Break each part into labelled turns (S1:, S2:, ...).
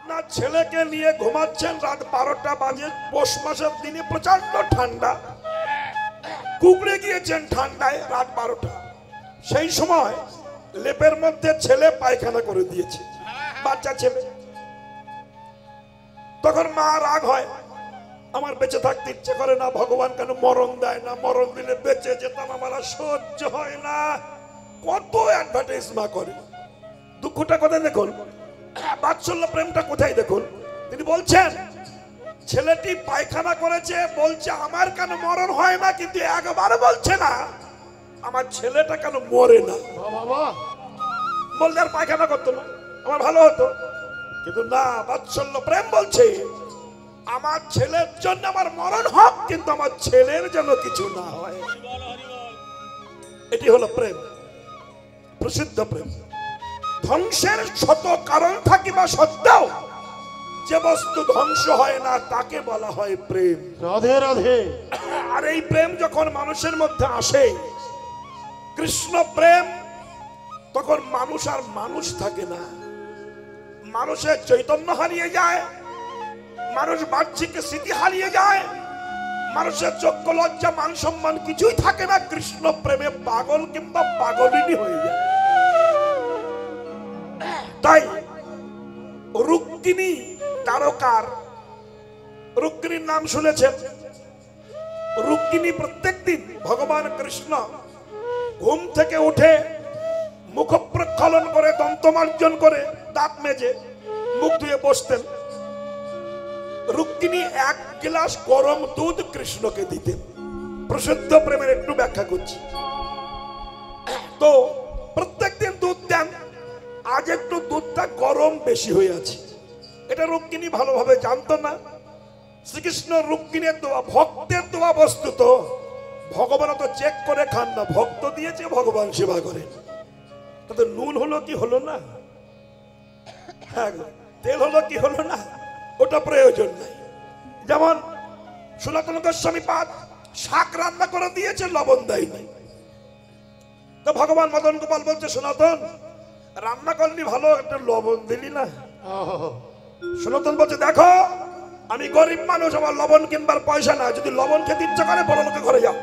S1: আপনার ছেলেকে নিয়ে ঘুমাচ্ছেন, রাত 12টা বাজে, পৌষ মাসের দিনে প্রচন্ড ঠান্ডা, কুকড়ে গিয়েছেন ঠান্ডায় রাত 12টা। সেই সময় লেপের মধ্যে ছেলে পায়খানা করে দিয়েছে, বাচ্চা ছেলে। তখন মা রাগ হয়, আমার বেঁচে থাকতে ইচ্ছে করে না, ভগবান কেন মরণ দেয় না, মরণ দিলে বেঁচে যেতাম, আমার আর সহ্য হয় না। কত অ্যাডভার্টাইজ মা করে। দুঃখটা কোথায় দেখুন, বাৎসল্য প্রেমটা কোথায় দেখুন। তিনি বলছেন ছেলেটি পায়খানা করেছে, বলছে আমার কেন মরণ হয় না, কিন্তু একবার বলছে না আমার ছেলেটা কেন মরে না। বললে আর পায়খানা করতো না, আমার ভালো হতো। কিন্তু না, বাৎসল্য প্রেম বলছে আমার ছেলের জন্য আমার মরণ হোক, কিন্তু আমার ছেলের যেন কিছু না হয়। এটি হলো প্রেম, প্রসিদ্ধ প্রেম। ধ্বংসের শত কারণ থাকিবা সত্ত্বেও যে বস্তু ধ্বংস হয় না তাকে বলা হয় প্রেম।
S2: রাধে রাধে।
S1: আর এই প্রেম যখন মানুষের মধ্যে আসে, কৃষ্ণ প্রেম, তখন মানুষ আর মানুষ থাকে না, মানুষের চৈতন্য হারিয়ে যায়, মানুষ বাহ্যিক স্মৃতি হারিয়ে যায়, মানুষের যোগ্য লজ্জা মান সম্মান কিছুই থাকে না। কৃষ্ণ প্রেমে পাগল কিংবা পাগলিনী হয়ে যায়। তাই রুক্মিণী তারকার, রুক্মিণীর নাম শুনেছেন? রুক্মিণী প্রত্যেকদিন ভগবান কৃষ্ণ ঘুম থেকে উঠে মুখ প্রক্ষালন করে, দন্তমার্জন করে, দাঁত মেজে মুখ ধুয়ে বসতেন। রুক্মিণী 1 গ্লাস গরম দুধ কৃষ্ণকে দিতেন। প্রসিদ্ধ প্রেমের একটু ব্যাখ্যা করছি। তো প্রত্যেকদিন দুধ দেন, আজ একটু দুধটা গরম বেশি হয়ে আছে, এটা রুক্মিণী ভালোভাবে জানতো না। শ্রীকৃষ্ণ রুক্মিণীর দোয়া, ভক্তের দোয়া বস্তু তো ভগবান তো চেক করে খান না, ভক্ত দিয়েছে ভগবান সেবা করেন। তাতে নুন হলো কি হলো না, হ্যাঁ তেল হলো কি হলো না, ওটা প্রয়োজন নাই। যেমন সনাতন গোস্বামী পাদ শাক রান্না করে দিয়েছে, লবণ দেয়নি। তো ভগবান মদন গোপাল বলছে সনাতন রান্না করলি ভালো, একটা লবণ দিলি না। সনাতন বলছে দেখো আমি গরিব মানুষ, আমার লবণ কিনবার পয়সা না, যদি লবণ খেতে ইচ্ছা করে বড় লোকে ঘরে যাও।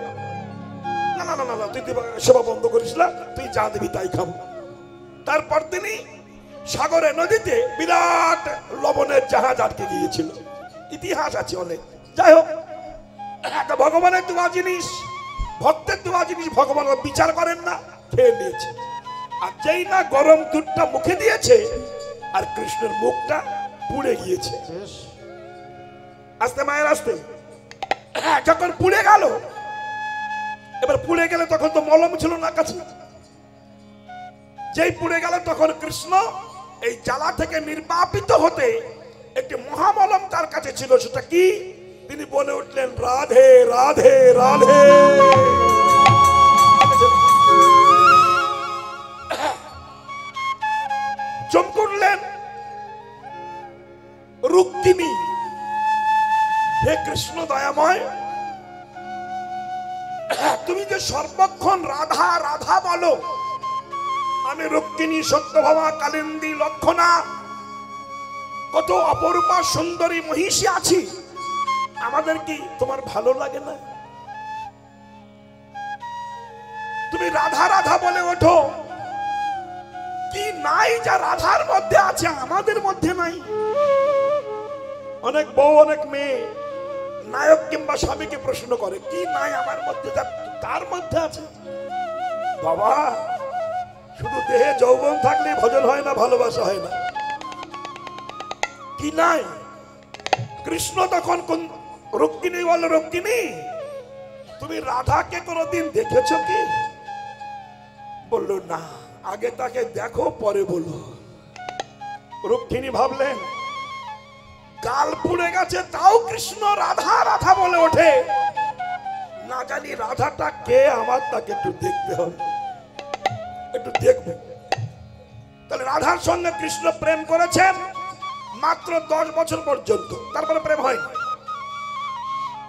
S1: না না না না, তুই সেবা বন্ধ করিস না, তুই যা দিবি তাই খাবো। তারপর তিনি সাগরে নদীতে বিরাট লবণের জাহাজ আটকে গিয়েছিল, ইতিহাস আছে অনেক। যাই হোক, একটা ভগবানের দোয়া জিনিস, ভক্তের দোয়া জিনিস ভগবান বিচার করেন না, খেয়ে নিয়েছে। আর যেই না গরম দুধটা মুখে দিয়েছে, আর কৃষ্ণের মুখটা পুড়ে গিয়েছে। আস্তে মায়ের আস্তে, যখন পুড়ে গেল, এবার পুড়ে গেলে তখন তো মলম ছিল না কাছে, যেই পুড়ে গেল তখন কৃষ্ণ এই জ্বালা থেকে নির্বাপিত হতে একটি মহামলম তার কাছে ছিল। সেটা কি? তিনি বলে উঠলেন রাধে রাধে রাধে। চমকে উঠলেন রুক্মিণী, হে কৃষ্ণ দয়াময়, তুমি যে সর্বক্ষণ রাধা রাধা বলো, আমি রুক্মিণী সত্যভামা কালিন্দী লক্ষণা কত অপরূপা সুন্দরী মহিষী আছি, আমাদের কি তোমার ভালো লাগে না? তুমি রাধা রাধা বলে ওঠো, কি নাই যা রাধার মধ্যে আছে আমাদের মধ্যে নাই? অনেক বউ অনেক মেয়ে নায়ক কিংবা স্বামীকে প্রশ্ন করে কি নাই আমার মধ্যে যা তার মধ্যে আছে? বাবা, শুধু দেহে যৌবন থাকলে ভজন হয় না, ভালোবাসা হয় না। কি নাই? কৃষ্ণ তখন কোন রুক্মিণী বল, রুক্মিণী তুমি রাধাকে কোনদিন দেখেছো কি? বলল না, আগে তাকে দেখো পরে বলো। রুক্মিণী ভাবলেন গাল পুড়ে গেছে, তাও কৃষ্ণ রাধা রাধা বলে ওঠে, না জানি রাধাটা কে, আমার তাকে একটু দেখতে হবে, একটু দেখবে। তাহলে রাধার সঙ্গে কৃষ্ণ প্রেম করেছেন মাত্র 10 বছর পর্যন্ত, তারপরে প্রেম হয়নি।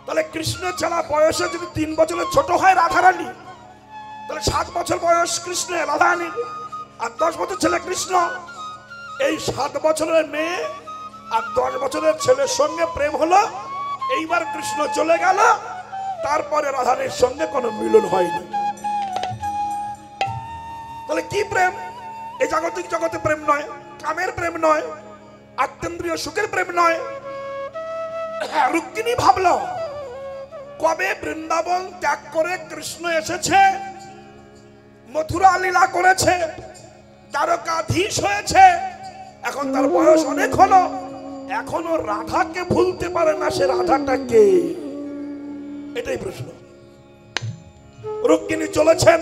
S1: তাহলে কৃষ্ণ ছাড়া বয়সে যদি 3 বছরের ছোট হয় রাধারানী, তাহলে 7 বছর বয়স কৃষ্ণ রাধারানী, আর 10 বছর ছেলে কৃষ্ণ। এই 7 বছরের মেয়ে আর 10 বছরের ছেলের সঙ্গে প্রেম হলো। এইবার কৃষ্ণ চলে গেল, তারপরে রাধারানীর সঙ্গে কোনো মিলন হয়নি। তাহলে কি প্রেম? এই জাগতিক জগতে প্রেম নয়, কামের প্রেম নয়, আত্মেন্দ্রিয় সুখের প্রেম নয়। রুক্মিণী ভাবল কবে বৃন্দাবন ত্যাগ করে কৃষ্ণ এসেছে, মথুরা লীলা করেছে, দ্বারকাধীশ হয়েছে, এখন তার বয়স অনেক হলো, এখনো রাধাকে ভুলতে পারে না। সে রাধাটা কে? এটাই প্রশ্ন। রুক্মিণী চলেছেন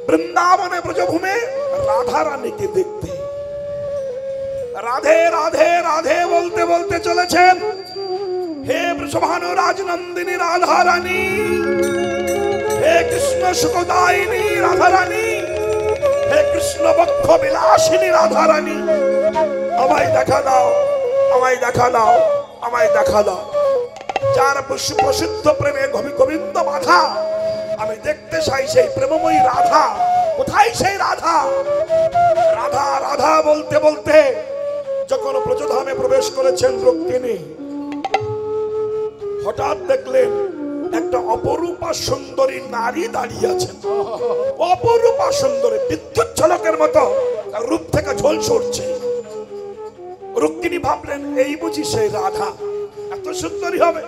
S1: বৃন্দাবনে ব্রজভূমে রাধা রানীকে দেখতে। রাধে রাধে রাধে বলতে বলতে চলেছেন। হে বৃষভানু রাজনন্দিনী রাধা রানী, হে কৃষ্ণ সুখদায়িনী রাধা রানী, হে কৃষ্ণ বক্ষ বিলাসিনী রাধা রানী, আমায় দেখা দাও, আমায় দেখা দাও, আমায় দেখা দাও। যার প্রসিদ্ধ প্রেমে গোবিন্দ বাধা, আমি দেখতে চাই সেই প্রেমময়ী রাধা। কোথায় সেই রাধা? রাধা রাধা বলতে বলতে যখন ব্রজধামে প্রবেশ করেছেন রুক্মিণী, হঠাৎ দেখলেন একটা অপরূপা সুন্দরী নারী দাঁড়িয়ে আছেন। অপরূপা সুন্দরী, বিদ্যুৎ ঝলকের মতো রূপ থেকে ঝোল সরছে। রুক্মিণী ভাবলেন এই বুঝি সেই রাধা, এত সুন্দরী হবে।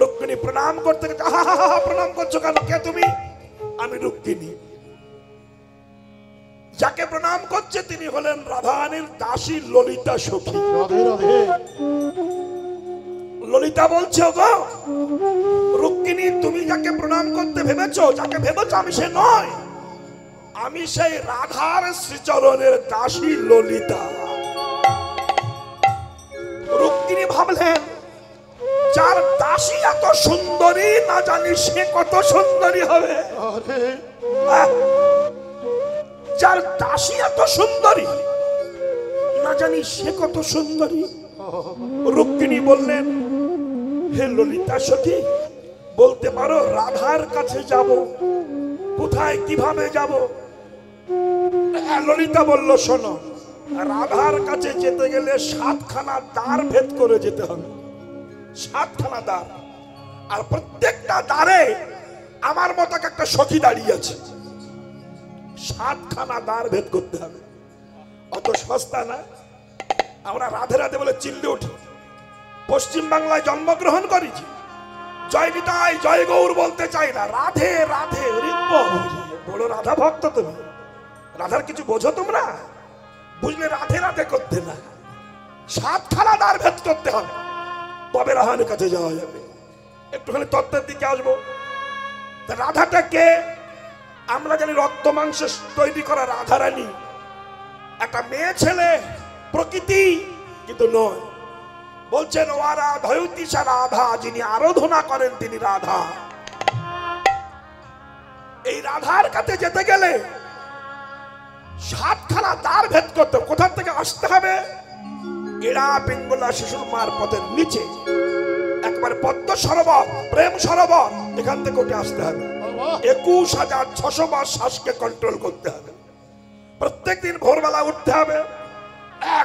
S1: রুক্মিণী প্রণাম করতে গেছে। প্রণাম করছো কেন? কে তুমি? আমি রুক্মিণী। যাকে প্রণাম করছে তিনি হলেন রাধারানীর দাসী ললিতা সখী। ললিতা বলছে গো রুক্মিণী, তুমি যাকে প্রণাম করতে ভেবেছো, যাকে ভেবেছো আমি সে নয়, আমি সেই রাধার শ্রীচরণের দাসী ললিতা। রুক্মিণী ভাবলেন যার দাসী এত সুন্দরী, না জানি সে কত সুন্দরী হবে। যার দাসী এত সুন্দরী, না জানি সে কত সুন্দরী। রুক্মিণী বললেন হে ললিতা সখী, বলতে পারো রাধার কাছে যাব, কোথায় কিভাবে যাব? ললিতা বলল শোনো, রাধার কাছে যেতে গেলে 7খানা দ্বার ভেদ করে যেতে হবে। 7খানা দ্বার, আর প্রত্যেকটা দ্বারে আমার মতো একটা সখী দাঁড়িয়ে আছে। 7খানা দ্বার ভেদ করতে হবে। অত সস্তা না। আমরা রাধে রাধে বলে চিল্লে উঠি। পশ্চিম বাংলায় জন্মগ্রহণ করেছি, জয় নিতাই জয় গৌর বলতে চাই না, রাধে রাধে। বড় রাধা ভক্ত তুমি, রাধার কিছু বোঝো তোমরা? বুঝলে রাধে রাধে করতে না, 7খানা দ্বার ভেদ করতে হবে, তবে রাধার কাছে যাওয়া যাবে। একটুখানি তত্ত্বের দিকে আসবো। রাধাটা কে? আমরা জানি রক্ত মাংস তৈরি করা রাধা রানী একটা মেয়ে ছেলে প্রকৃতি, কিন্তু নয়। বলছেন ওয়ারা ধয়ুতিসা রাধা, যিনি আরাধনা করেন তিনি রাধা। এই রাধার কাছে যেতে গেলে 7খানা দ্বার ভেদ করতে। কোথা থেকে আসতে হবে? এরা পিঙ্গলা শিশুর মার পথের নিচে একবার পদ্ম সরোবর, প্রেম সরোবর, এখান থেকে উঠে আসতে হবে। 21,600 বার শ্বাসকে কন্ট্রোল করতে হবে। প্রত্যেকদিন ভোরবেলা উঠতে হবে।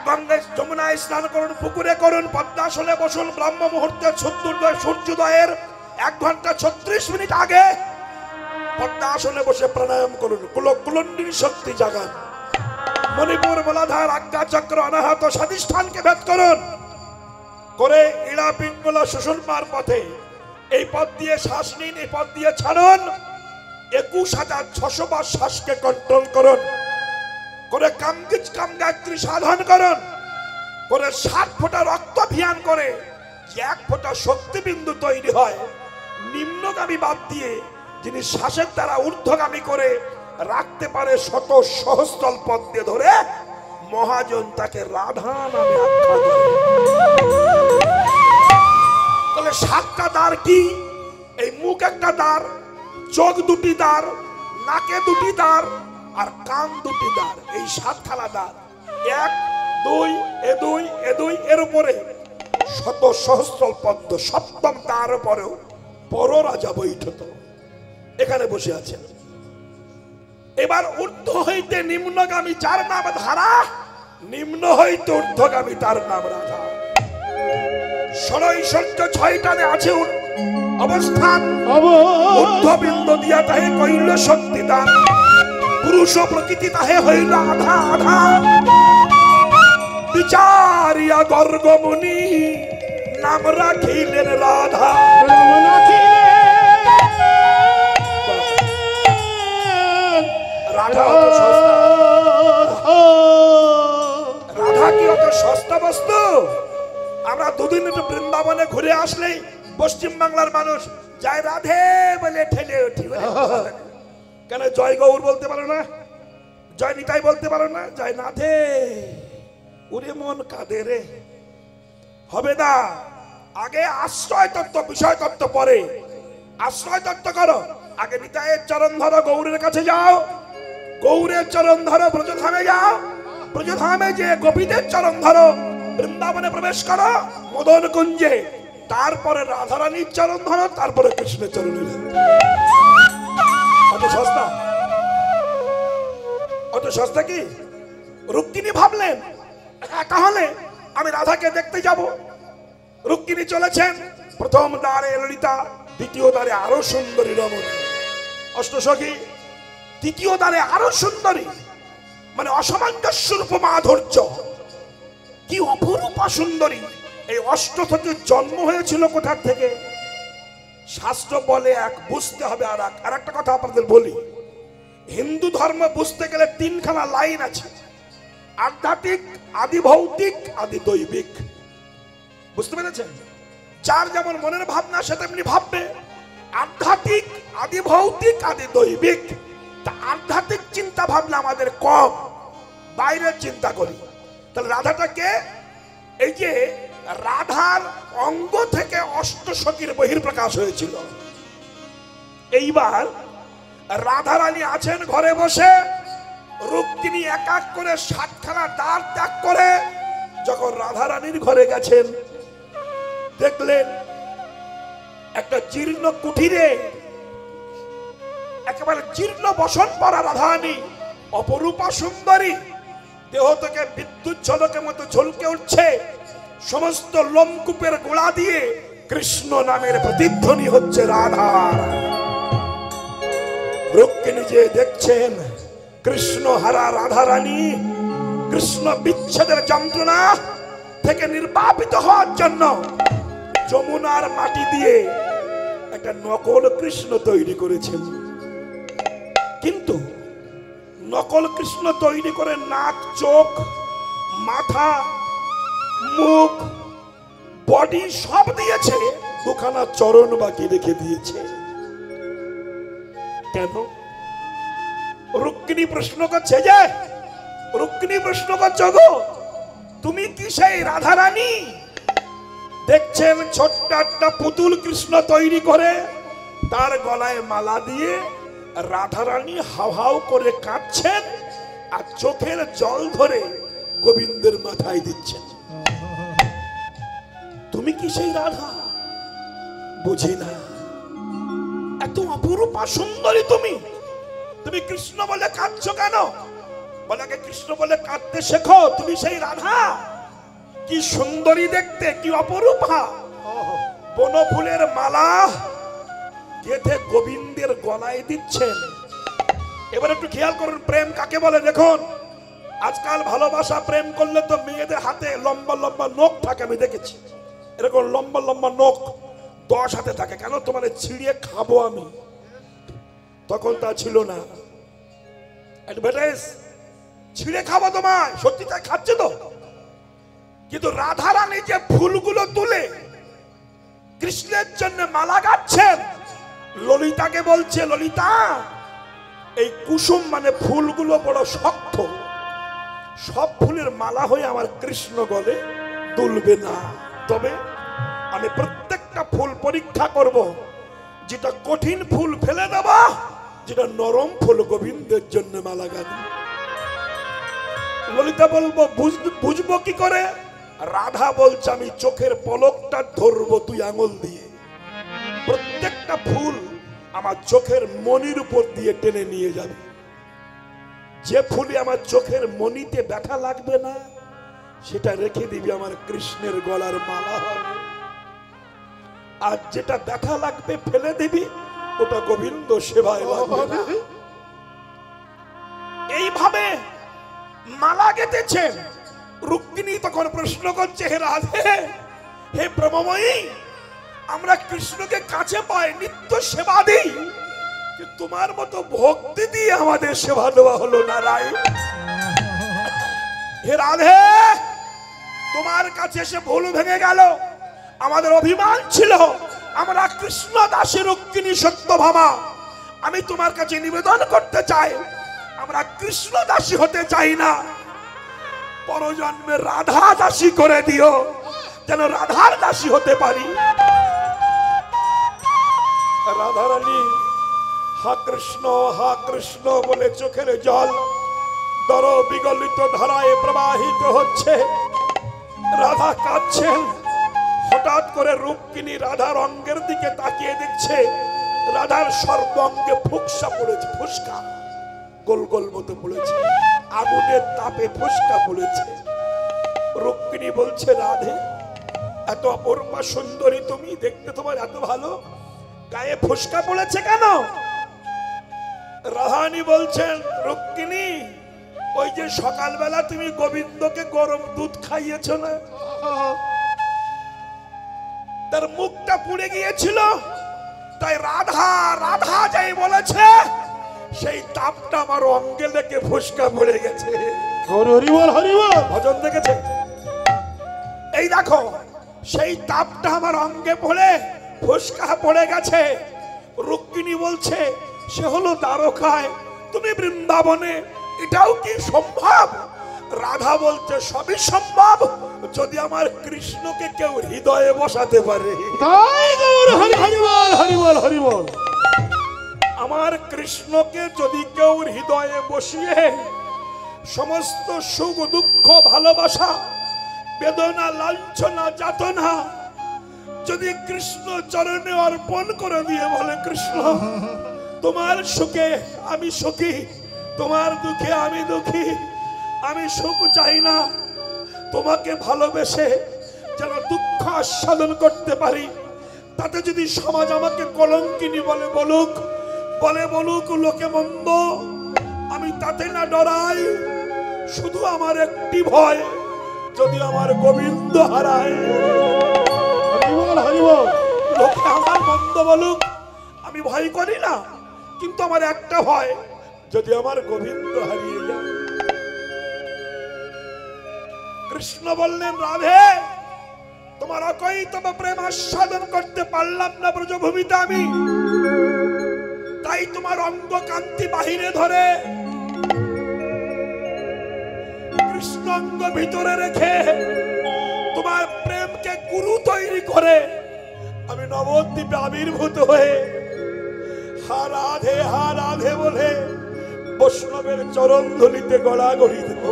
S1: গঙ্গায় যমুনায় স্নান করুন, পুকুরে করুন, পদ্মাসনে বসুন। ব্রহ্ম মুহূর্তে সূর্যোদয়ের 1 ঘন্টা 36 মিনিট আগে পদ্মাসনে বসে প্রাণায়াম করুন। কুলন্ডিনী শক্তি জাগান। মণিপুর, মূলাধার, আজ্ঞা চক্র, অনাহত স্বাধিষ্ঠানকে ভেদ করুন। করে ইড়া পিঙ্গলা সুষুম্নার পথে এই পথ দিয়ে শ্বাস নিন, এই পথ দিয়ে ছাড়ুন। 21,600 বার শ্বাসকে কন্ট্রোল করুন। করে কামগীত কাম গায়ত্রী সাধন করুন। করে 7 ফোঁটা রক্ত ভিয়ান করে যে 1 ফোঁটা শক্তিবিন্দু তৈরি হয়, নিম্নগামী বাদ দিয়ে যিনি শ্বাসের দ্বারা ঊর্ধ্বগামী করে রাখতে পারে শত সহস্রল পদ দিয়ে ধরে, মহাজন তাকে রাধা নামে আখ্যা করে। তাহলে 7টা দ্বার কি? এই মুখ একটা দ্বার, চোখ 2টি দ্বার, নাকে 2টি দ্বার, আর কান 2টি দ্বার। এই 7খানা দ্বার, 1 2 এ 2 এ 2, এর উপরে শত সহস্রল পদ্ম। 7ম দ্বার পরেও পর রাজা বৈঠত এখানে বসে আছেন। এবার ঊর্ধ্ব হইতে নিম্নগামী যার নাম ধারা, নিম্ন হইতে ঊর্ধ্বগামী তার নাম রাধা। ষড়ৈশ্বর্য ছয়টানে আছে অবস্থান ঊর্ধ্ববিন্দ দিয়া তাহে কইল শক্তি দান পুরুষ প্রকৃতি তাহে হইল আধা আধা বিচারিয়া গর্গমুনি নাম রাখিলেন রাধা। রাধা কি অত সস্তা বস্তু? আমরা দুদিন একটু বৃন্দাবনে ঘুরে আসলেই পশ্চিম বাংলার মানুষ জয় রাধে বলে ঠেলে উঠি। কেন জয় গৌর বলতে পারো না? জয় নিতাই বলতে পারো না? জয় নাথে উরে মন কাঁদে রে। হবে না, আগে আশ্রয় তত্ত্ব বিষয় তত্ত্ব পরে। আশ্রয় তত্ত্ব করো, আগে নিতাইয়ের চরণ ধরো, গৌরের কাছে যাও, গৌরের চরণ ধরো, ব্রজধামে যাও, ব্রজধামে যে গোপীদের চরণ ধরো, বৃন্দাবনে প্রবেশ করো মদন কুঞ্জে, তারপরে রাধারানীর চরণ ধরো, তারপরে কৃষ্ণের চরণে যাও। অত সস্তা? অত সস্তা কি? রুক্মিণী ভাবলেন তাহলে আমি রাধাকে দেখতে যাব। রুক্মিণী চলেছেন, প্রথম দ্বারে ললিতা, দ্বিতীয় দ্বারে আরো সুন্দরী রমণী অষ্টসখী, তৃতীয় দ্বারে আরো সুন্দরী, মানে অসামঞ্জস্যরূপ মাধুর্য, কি অপরূপা সুন্দরী। এই অষ্টসখীর জন্ম হয়েছিল কোথার থেকে? শাস্ত্র বলে এক, বুঝতে হবে আর এক। আর একটা কথা আপনাদের বলি, হিন্দু ধর্ম বুঝতে গেলে তিনখানা লাইন আছে, আধ্যাত্মিক, আদি ভৌতিক, আদি দৈবিক। বুঝতে পেরেছেন? যার যেমন মনের ভাবনা সে তেমনি ভাববে। আধ্যাত্মিক, আদি ভৌতিক, আদি দৈবিক। তা আধ্যাত্মিক চিন্তা ভাবনা আমাদের কম, বাইরের চিন্তা করি। তাহলে রাধাটাকে, এই যে রাধার অঙ্গ থেকে অষ্টসখীর বহির্প্রকাশ হয়েছিল। এইবার রাধারানী আছেন ঘরে বসে, রুক্মিণী এক এক করে 7খানা দ্বার ত্যাগ করে যখন রাধারানীর ঘরে গেছেন, দেখলেন একটা জীর্ণ কুঠিরে একেবারে জীর্ণ বসন পরা রাধারানী, অপরূপা সুন্দরী, দেহ থেকে বিদ্যুৎ ঝলকের মতো ঝলকে উঠছে, সমস্ত লোমকূপের গোড়া দিয়ে কৃষ্ণ নামের প্রতিধ্বনি হচ্ছে রাধার। রুক্মিণী যে দেখছেন কৃষ্ণ হারা রাধারানী কৃষ্ণ বিচ্ছেদের যন্ত্রণা থেকে নির্বাপিত হওয়ার জন্য যমুনার মাটি দিয়ে একটা নকল কৃষ্ণ তৈরি করেছেন। কিন্তু নকল কৃষ্ণ তৈরি করে নাক, চোখ, মাথা, মুখ, বডি সব দিয়েছে, দুখানা চরণ বাকি রেখে দিয়েছে। কেন? রুক্মিণী প্রশ্ন করছে, যে রুক্মিণী প্রশ্ন করছো গো, তুমি কি সেই রাধারানী? দেখছেন ছোট্ট একটা পুতুল কৃষ্ণ তৈরি করে তার গলায় মালা দিয়ে রাধারানী হাউ হাউ করে কাঁদছেন আর চোখের জল ধরে গোবিন্দের মাথায় দিচ্ছেন। তুমি কি সেই রাধা? বুঝি না, এত অপরূপা সুন্দরী তুমি, তুমি কৃষ্ণ বলে কাঁদছো কেন? বলে কৃষ্ণ বলে কাঁদতে শেখো, তুমি সেই রাধা। কি সুন্দরী দেখতে, কি অপরূপা। বনফুলের মালা গেঁথে গোবিন্দের গলায় দিচ্ছেন। এবার একটু খেয়াল করুন, প্রেম কাকে বলে দেখুন। আজকাল ভালোবাসা প্রেম করলে তো মেয়েদের হাতে লম্বা লম্বা নখ থাকে, আমি দেখেছি এরকম লম্বা লম্বা নখ 10 হাতে থাকে। কেন? তোমার ছিঁড়িয়ে খাবো আমি। তখন তা ছিল না, অ্যাডভার্টাইজ, ছিঁড়ে খাবো তোমায়, সত্যি তাই খাচ্ছে তো। কিন্তু রাধারানী যে ফুলগুলো তুলে কৃষ্ণের জন্য মালা গাচ্ছেন, ললিতাকে বলছে, ললিতা এই কুসুম মানে ফুলগুলো বড় শক্ত, সব ফুলের মালা হয়ে আমার কৃষ্ণ গলে দুলবে না। তবে আমি প্রত্যেকটা ফুল পরীক্ষা করব, যেটা কঠিন ফুল ফেলে দেব, যেটা নরম ফুল গোবিন্দের জন্য মালা গাঁথব। ললিতা বলবো বুঝবো কি করে? রাধা বলছে আমি চোখের পলকটা ধরবো তুই আঙুল দিয়ে, প্রত্যেকটা ফুল আমার চোখের মনির উপর দিয়ে টেনে নিয়ে যাবে। যে ফুলে আমার চোখের মনিতে ব্যথা লাগবে না, সেটা রেখে দিবি আমার কৃষ্ণের গলার মালা হবে। আর যেটা ব্যথা লাগবে ফেলে দিবি, ওটা গোবিন্দ সেবায় লাগবে। এইভাবে মালা গেঁথেছে। রুক্মিণী তখন প্রশ্ন করছে, হে রাধে, হে ব্রহ্মময়ী, আমরা কৃষ্ণকে কাছে পাই, নিত্য সেবা দিই, তোমার মতো ভক্তি দিয়ে আমাদের সেবা দেওয়া হলো না রায়। হে রাধে, তোমার কাছে এসে ভুল ভেঙে গেল। আমাদের অভিমান ছিল, আমরা কৃষ্ণ দাসী রুক্মিণী সত্যভামা। আমি তোমার কাছে নিবেদন করতে চাই, আমরা কৃষ্ণ দাসী হতে চাই না, পরজন্মে রাধা দাসী করে দিও, যেন রাধার দাসী হতে পারি। রাধারানী হা কৃষ্ণ বলে চোখের জল দর বিগলিত ধারায় প্রবাহিত হচ্ছে। রাধা কাঁদছেন। হঠাৎ করে রুক্মিণী রাধার অঙ্গের দিকে তাকিয়ে দেখছে, রাধার সর্বাঙ্গে ফুসকা পড়েছে, ফুসকা গোল গোল মতো পড়েছে, আগুনের তাপে ফুসকা পড়েছে। রুক্মিণী বলছে, রাধে, এত অপূর্বা সুন্দরী তুমি, দেখতে তোমার এত ভালো, গায়ে ফুসকা পড়েছে কেন? রাধারানী বলছেন, রুক্মিণী, ওই যে সকালবেলা তুমি গোবিন্দকে গরম দুধ খাইয়েছ না, তার মুখটা পুড়ে গিয়েছিল, তাই রাধা রাধা যাই বলেছে, সেই তাপটা আমার অঙ্গে লেগে ফুসকা পড়ে গেছে। ভজন দেখেছে? এই দেখো, সেই তাপটা আমার অঙ্গে পড়ে ফুসকা পড়ে গেছে। রুক্মিণী বলছে, সে হলো দ্বারকায়, তুমি বৃন্দাবনে, এটাও কি সম্ভব? রাধা বলছে, সবই সম্ভব যদি আমার কৃষ্ণকে কেউ হৃদয়ে বসাতে পারে। আমার কৃষ্ণকে যদি কেউ হৃদয়ে বসিয়ে সমস্ত সুখ দুঃখ ভালোবাসা বেদনা লাঞ্ছনা যাতনা যদি কৃষ্ণ চরণে অর্পণ করে দিয়ে বলে, কৃষ্ণ তোমার সুখে আমি সুখী, তোমার দুঃখে আমি দুঃখী, আমি সুখ চাই না, তোমাকে ভালোবেসে যেন দুঃখ আস্বাদন করতে পারি, তাতে যদি সমাজ আমাকে কলঙ্কিনী বলে বলুক, বলে বলুক লোকে মন্দ, আমি তাতে না ডরাই। শুধু আমার একটি ভয়, যদি আমার গোবিন্দ হারায়। লোকে আমার মন্দ বলুক, আমি ভয় করি না, কিন্তু আমার একটা ভয়, যদি আমার গোবিন্দ হারিয়ে যায়। কৃষ্ণ বললেন, রাধে, তোমার অকৈতব প্রেম আস্বাদন করতে পারলাম না ব্রজভূমিতে আমি, তাই তোমার অঙ্গ কান্তি বাহিরে ধরে কৃষ্ণ অঙ্গ ভিতরে রেখে তোমার প্রেমকে গুরু তৈরি করে আমি নবদ্বীপে আবির্ভূত হয়ে হা রাধে বলে বৈষ্ণবের চরণ ধুলিতে গড়াগড়ি দেব।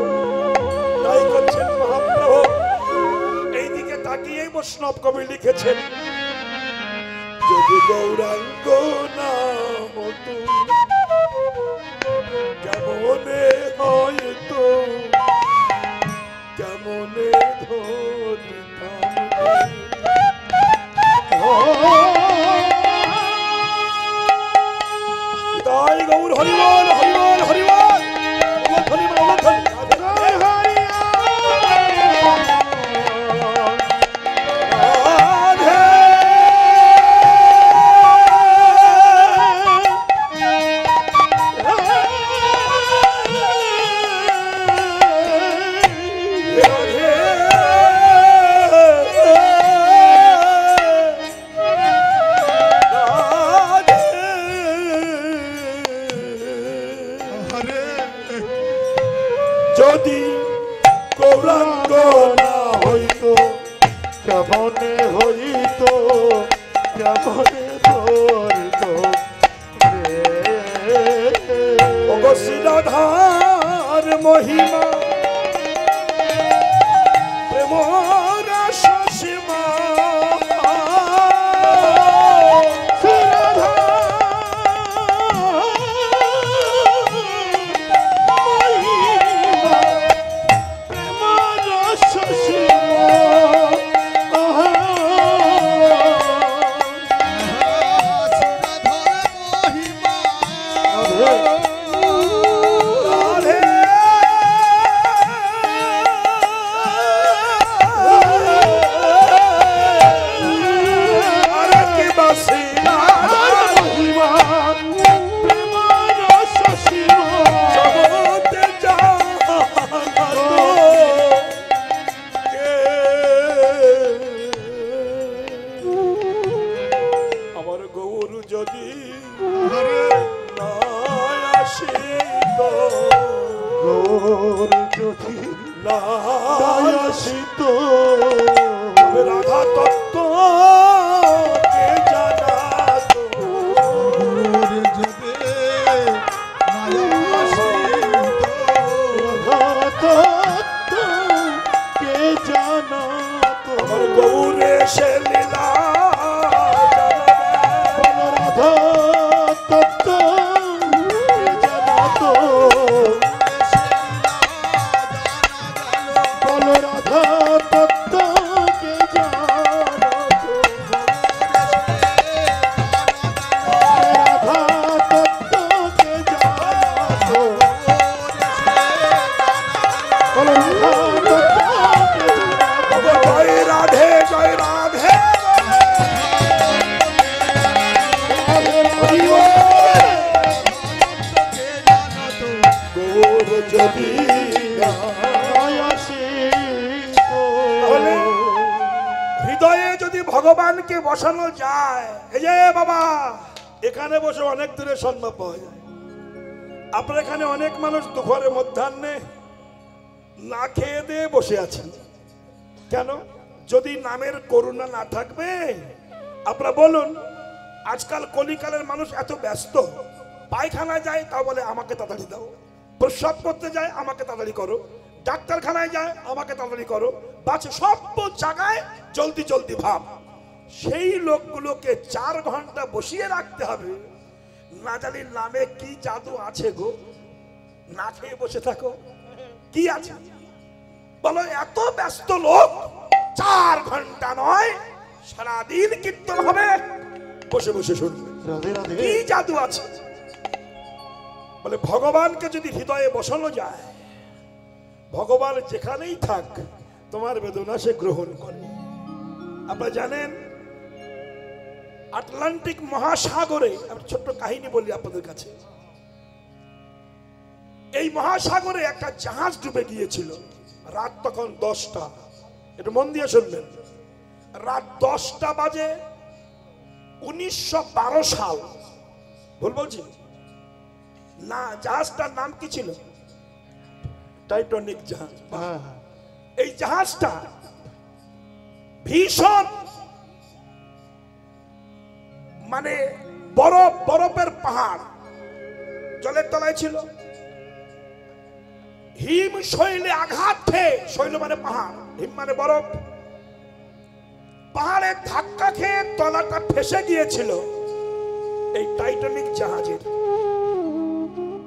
S1: তাই করছেন মহাপ্রভু। এইদিকে তাকিয়ে বৈষ্ণব কবি লিখেছেন, যদি গৌরাঙ্গ না হতো কেমনে হয়তো, কেমনে ধরিতাম, তাই গৌর হরিবল হরিবল হরিবল যদি গৌরাঙ্গ না হইতো কেমনে হইতো, কেমনে ধরিতো শিলাধার মহিমা প্রেম রস সীমা, গৌরে সে লীলা
S2: রাধা তত্ত্ব জানাতো, বল রাধা তত্ত্ব কে জানাতো, রাধা তত্ত্ব কে জানাতো, বল রাধা তত্ত্ব কে জানাতো।
S1: জয় রাধে জয় রাধে
S2: গৌর যদি
S1: তাহলে হৃদয়ে যদি ভগবানকে বসানো যায়, এই যে বাবা এখানে বসে অনেক দূরে সম্ভব পাওয়া যায়। আপনার এখানে অনেক মানুষ দুপুরে মধ্যাহ্নে না খেয়ে দিয়ে বসে আছেন কেন? যদি নামের করুণা না থাকবে, আপনারা বলুন, আজকাল কলিকালের মানুষ এত ব্যস্ত, পায়খানায় যায় তা বলে আমাকে তাড়াতাড়ি দাও, প্রস্রাব করতে যায় আমাকে তাড়াতাড়ি করো, ডাক্তারখানায় যায় আমাকে তাড়াতাড়ি করো, বাচ্চা সব জায়গায় জলদি জলদি ভাব। সেই লোকগুলোকে 4 ঘন্টা বসিয়ে রাখতে হবে, না জানি নামে কি জাদু আছে গো, না খেয়ে বসে থাকো, কি আছে বলো? এত ব্যস্ত লোক 4 ঘন্টা নয় সারাদিন কীর্তন হবে, বসে বসে শুনবে,
S2: রাধে রাধে।
S1: কি জাদু আছে? বলে ভগবানকে যদি হৃদয়ে বসানো যায়, ভগবান যেখানেই থাক তোমার বেদনা সে গ্রহণ করে। আপনারা জানেন আটলান্টিক মহাসাগরে, আমি ছোট্ট কাহিনী বলি আপনাদের কাছে। এই মহাসাগরে একটা জাহাজ ডুবে গিয়েছিল, রাত তখন 10টা, একটু মন দিয়ে শুনবেন, রাত 10টা বাজে 1912 সাল, ভুল বলছি না? জাহাজটার নাম কি ছিল? টাইটানিক জাহাজ।
S2: হ্যাঁ হ্যাঁ,
S1: এই জাহাজটা ভীষণ মানে বরফের পাহাড় জলের তলায় ছিল, হিম শৈলে আঘাত খেয়ে, শৈল মানে পাহাড়, হিম মানে বরফ, পাহাড়ে ধাক্কা খেয়ে তলাটা ফেসে গিয়েছিল এই টাইটানিক জাহাজের।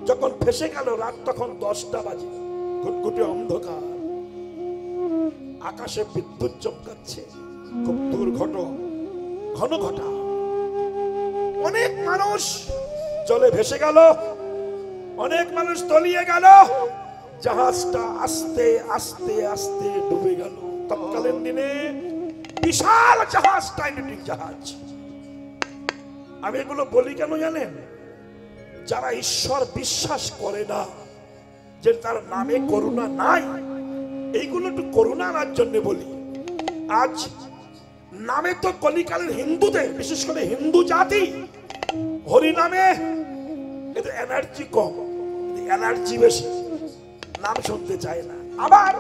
S1: যখন ফেসে গেল, রাত তখন 10টা বাজে, ঘুটঘুটে অন্ধকার, আকাশে বিদ্যুৎ চমকাচ্ছে, খুব দুর্ঘট ঘন ঘটা, অনেক মানুষ জলে ভেসে গেল, অনেক মানুষ তলিয়ে গেল, জাহাজটা আস্তে আস্তে আস্তে ডুবে গেল। তৎকালীন দিনে বিশাল জাহাজ, টাইটানিক জাহাজ। আমি এগুলো বলি কেন জানেন? যারা ঈশ্বর বিশ্বাস করে না, যে তার নামে করুণা নাই, এইগুলো একটু করুণা আনার জন্য বলি। আজ নামে তো কলিকালের হিন্দুদের, বিশেষ করে হিন্দু জাতি, হরি নামে এদের এনার্জি কম, এনার্জি বেশি, নাম শুনতে চায় না। আবার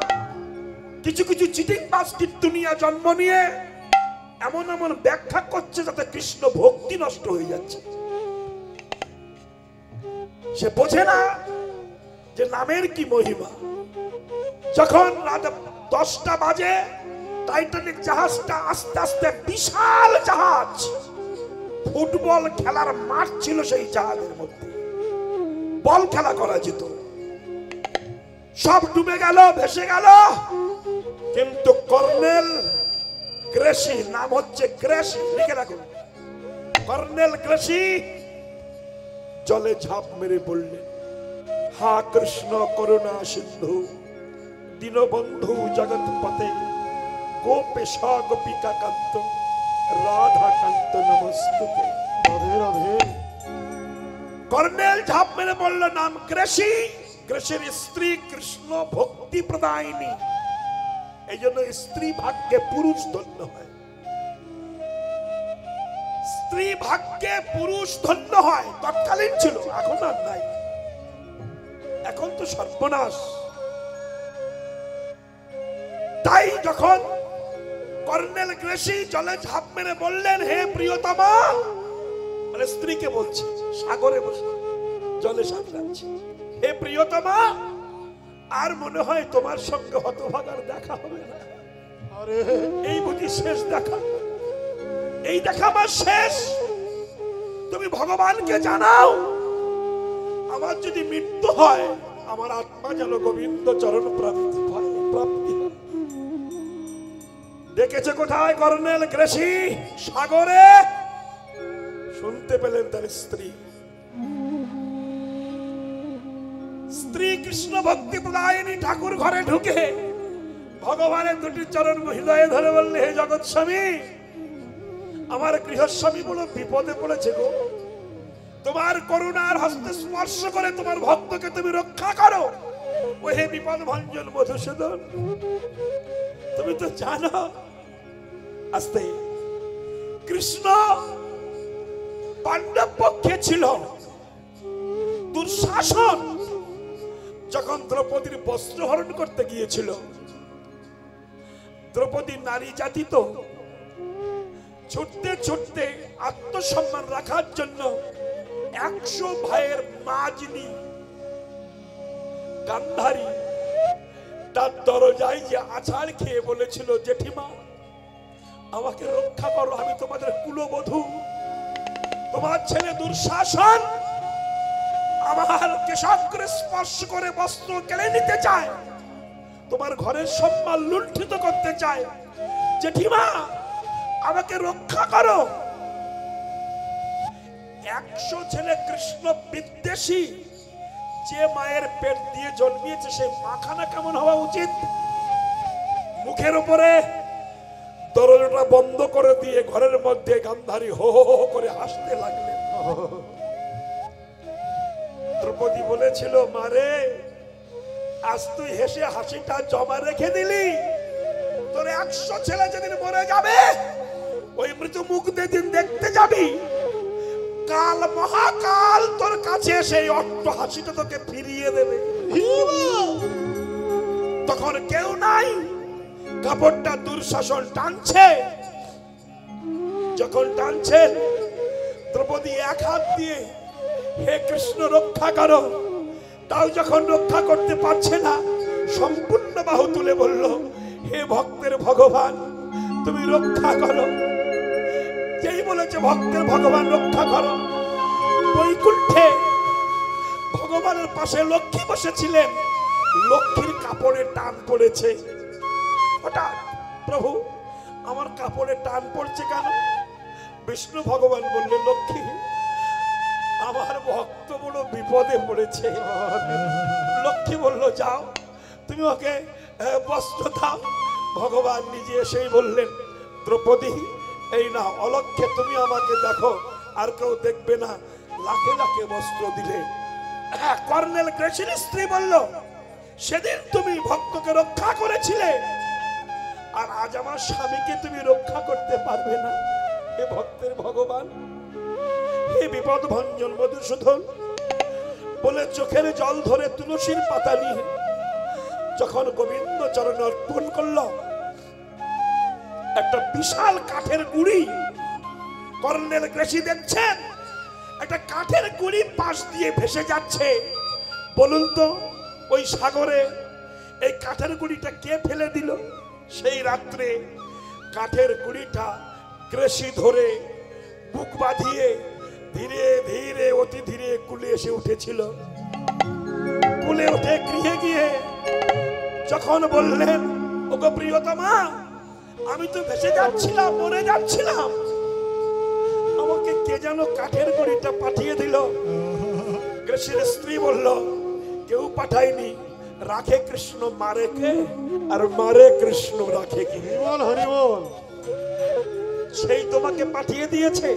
S1: কিছু কিছু চিটিং বাস কীর্তনিয়া জন্ম নিয়ে এমন এমন ব্যাখ্যা করছে যাতে কৃষ্ণ ভক্তি নষ্ট হয়ে যাচ্ছে। সে বোঝে না যে নামের কি মহিমা। যখন রাত 10টা বাজে, টাইটানিক জাহাজটা আস্তে আস্তে, বিশাল জাহাজ, ফুটবল খেলার মাঠ ছিল সেই জাহাজের মধ্যে, বল খেলা করা যেত, সব ডুবে গেল, ভেসে গেল। কিন্তু কর্নেল গ্রেসি, নাম হচ্ছে গ্রেসি, লিখে রাখুন, কর্নেল গ্রেসি জলে ঝাঁপ মেরে বললেন, হা কৃষ্ণ করুণা সিন্ধু দীনবন্ধু জগৎপতে গোপেশা গোপিকা কান্ত রাধা কান্ত নমস্তুতে।
S2: রাধে রাধে।
S1: কর্নেল ঝাঁপ মেরে বলল, নাম গ্রেসি, গ্রেসের স্ত্রী কৃষ্ণ ভক্তি প্রদায়িনী, এই জন্য স্ত্রী ভাগ্যে পুরুষ ধন্য হয়, স্ত্রী ভাগ্যে পুরুষ ধন্য হয়। তৎকালীন ছিল, এখন আর নাই, এখন তো সর্বনাশ। তাই যখন কর্নেল গ্রেসি জলে ঝাঁপ মেরে বললেন, হে প্রিয়তমা, মানে স্ত্রীকে বলছে, সাগরে বসে জলে সাঁতরাচ্ছে, হে প্রিয়তমা, আর মনে হয় তোমার সঙ্গে হতভাগার দেখা হবে না।
S2: আরে
S1: এই বুঝি শেষ দেখা, এই দেখা আমার শেষ। তুমি ভগবানকে জানাও, আমার যদি মৃত্যু হয় আমার আত্মা যেন গোবিন্দ চরণ প্রাপ্তি হয়। দেখেছে কোথায় কর্নেল গ্রেসি? সাগরে। শুনতে পেলেন তার স্ত্রী কৃষ্ণ ভক্তি প্রদায়িনী ঠাকুর ঘরে ঢুকে ভগবানের দুটি চরণ হৃদয়ে ধরে বললে, হে জগৎ স্বামী, আমার গৃহস্বামী বড় বিপদে পড়েছে গো, তোমার করুণার হস্তে স্পর্শ করে তোমার ভক্তকে তুমি রক্ষা করো। ও হে বিপদ ভঞ্জন মধুসূদন, তুমি তো জানো আস্তে কৃষ্ণ পাণ্ডব পক্ষে ছিল। দুঃশাসন যখন দ্রৌপদীর বস্ত্র হরণ করতে গিয়েছিল, দ্রৌপদী নারী জাতি তো ছুটতে ছুটতে আত্মসম্মান রাখার জন্য 100 ভাইয়ের মাজনি গান্ধারী তার দরজায় যে আছাড় খেয়ে বলেছিল, জেঠিমা আমাকে রক্ষা করো, আমি তোমাদের কুলবধূ, তোমার ছেলে দুঃশাসন আমার কেশাগ্রে স্পর্শ করে বস্ত্র কেড়ে নিতে চায়, তোমার ঘরের সম্মান লুণ্ঠিত করতে চায়, জেঠিমা আমাকে রক্ষা করো। 100 ছেলে কৃষ্ণ বিদ্বেষী, যে মায়ের পেট দিয়ে জন্মিয়েছে সেই মাখানা কেমন হওয়া উচিত? মুখের উপরে দরজাটা বন্ধ করে দিয়ে ঘরের মধ্যে গান্ধারী হো হো হো করে হাসতে লাগলেন। দ্রৌপদী বলেছিল, মারে আজ তুই হেসে হাসিটা জমা রেখে দিলি, তোর 100 ছেলে যেদিন মরে যাবে ওই মৃত্যু মুখ যেদিন দেখতে যাবি, কাল মহাকাল তোর কাছে সেই অট্ট হাসিটা তোকে ফিরিয়ে দেবে। তখন কেউ নাই, কাপড়টা দুঃশাসন টানছে, যখন টানছেন দ্রৌপদী এক হাত দিয়ে হে কৃষ্ণ রক্ষা করো, তাও যখন রক্ষা করতে পারছে না সম্পূর্ণ বাহু তুলে বলল, হে ভক্তের ভগবান তুমি রক্ষা করো। যেই বলেছে ভক্তের ভগবান রক্ষা করো, বৈকুণ্ঠে ভগবানের পাশে লক্ষ্মী বসেছিলেন, লক্ষ্মীর কাপড়ে টান পড়েছে। হঠাৎ প্রভু আমার কাপড়ে টান পড়ছে কেন? বিষ্ণু ভগবান বললেন, লক্ষ্মী আমার ভক্ত বড় বিপদে পড়েছে। লক্ষ্মী বলল, যাও তুমি ওকে বস্ত্র দাও। ভগবান নিজে এসেই বললেন, দ্রৌপদী এই না, অলক্ষ্যে তুমি আমাকে দেখো, আর কেউ দেখবে না। লাখে লাখে বস্ত্র দিলে। কর্নেল গ্রেসির স্ত্রী বলল, সেদিন তুমি ভক্তকে রক্ষা করেছিলে, আর আজ আমার স্বামীকে তুমি রক্ষা করতে পারবে না। হে ভক্তের ভগবান, হে বিপদ ভঞ্জন মধুসূদন বলে চোখের জল ধরে তুলসীর পাতা নিয়ে যখন গোবিন্দ চরণে অর্পণ করল, একটা বিশাল কাঠের গুড়ি কর্নেল গ্রেসি দেখছেন, একটা কাঠের গুড়ি পাশ দিয়ে ভেসে যাচ্ছে। বলুন তো ওই সাগরে এই কাঠের গুড়িটা কে ফেলে দিল? সেই রাত্রে কাঠের গুড়িটা গ্রেসি ধরে বুক বাঁধিয়ে ধীরে ধীরে অতি ধীরে কুলে এসে উঠেছিল। কুলে উঠে গৃহে গিয়ে যখন বললেন, ওগো প্রিয়তমা আমি তো ভেসে যাচ্ছিলাম, মরে যাচ্ছিলাম, আমাকে কে যেন কাঠের গুড়িটা পাঠিয়ে দিল। গ্রেসির স্ত্রী বলল, কেউ পাঠায়নি, রাখে কৃষ্ণ মারে কে, আর মারে কৃষ্ণ রাখে কি?
S2: হরিবল।
S1: সেই তোমাকে পাঠিয়ে দিয়েছে।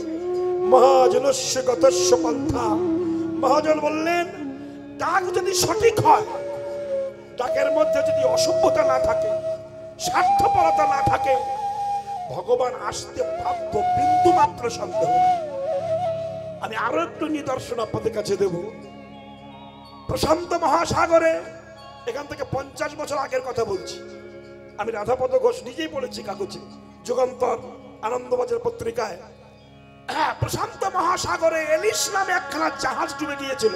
S1: মহাজনস্য গতস্য পন্থা। মহাজন বললেন, ডাক যদি সঠিক হয়, ডাকের মধ্যে যদি অসভ্যতা না থাকে, স্বার্থপরতা না থাকে, ভগবান আসতে বাধ্য, বিন্দু মাত্র সন্দেহ। আমি আরো একটু নিদর্শন আপনাদের কাছে দেব। প্রশান্ত মহাসাগরে, এখান থেকে 50 বছর আগের কথা বলছি, আমি রাধাপদ ঘোষ নিজেই পড়েছি কাগজে, যুগান্তর আনন্দবাজার পত্রিকায়। হ্যাঁ, প্রশান্ত মহাসাগরে এলিস নামে একখানা জাহাজ ডুবে গিয়েছিল।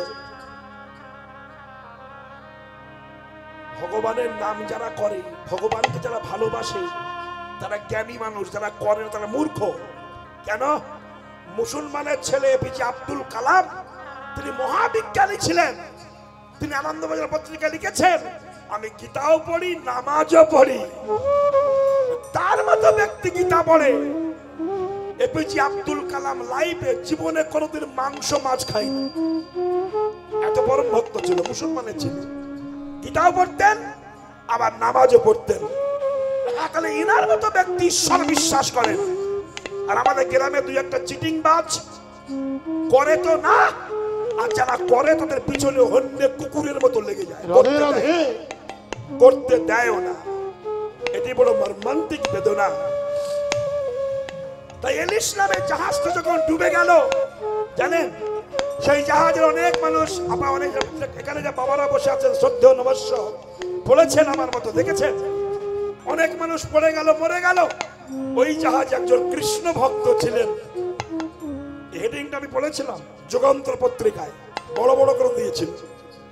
S1: ভগবানের নাম যারা করে, ভগবানকে যারা ভালোবাসে, যারা জ্ঞানী মানুষ, যারা করেন তারা মূর্খ। কেন? মুসলমানের ছেলে এপিজে আব্দুল কালাম, তিনি মহাবিজ্ঞানী ছিলেন। তিনি আনন্দবাজার পত্রিকা লিখেছেন, আমি গীতাও পড়ি, নামাজও পড়ি। তার মতো ব্যক্তি গীতা পড়ে। এপিজে আব্দুল কালাম লাইফে জীবনে কোনোদিন মাংস মাছ খায়নি। এত বড় ভক্ত ছিল, মুসলমানের ছিল, গীতাও পড়তেন আবার নামাজও পড়তেন। তাহলে ইনার মতো ব্যক্তি ঈশ্বর বিশ্বাস করেন। আর আমাদের গ্রামে দুই একটা চিটিং বাজ করে তো না, আর যারা করে তাদের পিছনে অন্য কুকুরের মতো লেগে যায়, করতে দেয়ও না। এটি বড় মর্মান্তিক বেদনা। তাই এলিস নামে জাহাজটা যখন ডুবে গেল, জানেন সেই জাহাজের অনেক মানুষ, আপনারা অনেক এখানে যে বাবারা বসে আছেন শ্রদ্ধেয় নবস্য পড়েছেন আমার মতো, দেখেছেন অনেক মানুষ পড়ে গেল, মরে গেল। ওই জাহাজ একজন কৃষ্ণ ভক্ত ছিলেন। হেডিংটা আমি পড়েছিলাম যুগান্তর পত্রিকায়, বড় বড় করে দিয়েছিল।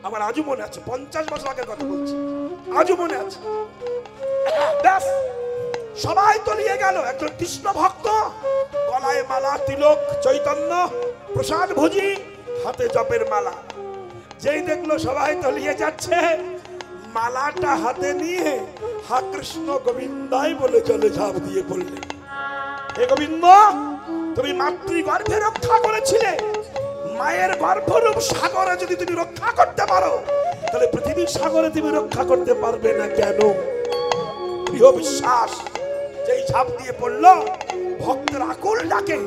S1: আমার আজও মনে আছে, 50 বছর আগের কথা বলছি, আজও মনে আছে। সবাই তলিয়ে গেল। একজন কৃষ্ণ ভক্ত, গলায় মালা, তিলক, চৈতন্য, প্রসাদ ভোজি, হাতে জপের মালা। যেই দেখলো সবাই তলিয়ে যাচ্ছে, মালাটা হাতে নিয়ে হা কৃষ্ণ গোবিন্দাই বলে জলে ঝাঁপ দিয়ে পড়লেন। হে গোবিন্দ, তুমি মাতৃগর্ভে রক্ষা করেছিলে, মায়ের গর্ভরূপ সাগরে যদি তুমি রক্ষা করতে পারো, তাহলে পৃথিবীর সাগরে তুমি রক্ষা করতে পারবে না কেন? প্রিয় বিশ্বাস, যেই ঝাঁপ দিয়ে পড়লো, ভক্তের আকুল ডাকে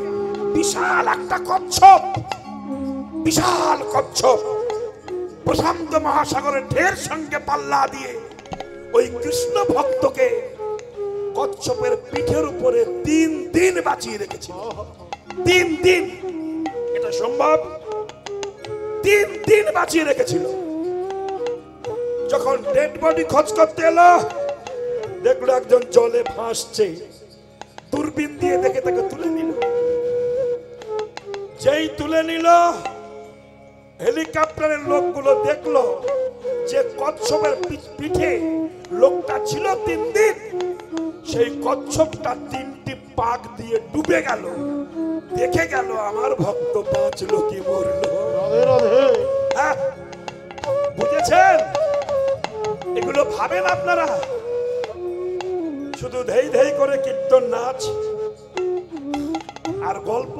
S1: বিশাল একটা কচ্ছপ, বিশাল কচ্ছপ প্রশান্ত মহাসাগরের ঢের সঙ্গে পাল্লা দিয়ে ওই কৃষ্ণ ভক্তকে কচ্ছপের পিঠের উপরে 3 দিন বাঁচিয়ে রেখেছিল। 3 দিন, এটা সম্ভব? 3 দিন বাঁচিয়ে রেখেছিল। যখন ডেড বডি খোঁজ করতে এলো, দেখলো একজন জলে ভাসছে। দূরবীন দিয়ে দেখে তাকে তুলে নিল। যেই তুলে নিল, হেলিকপ্টারের লোকগুলো দেখলো যে কচ্ছপের পিঠে লোকটা ছিল 3 দিন, সেই কচ্ছপটা 3টি পাক দিয়ে ডুবে গেল। দেখে গেল আমার ভক্ত বাঁচলো কি মরলো। হ্যাঁ, বুঝেছেন? এগুলো ভাবেন আপনারা শুধু ধেই ধেই করে কীর্তন নাচ আর গল্প,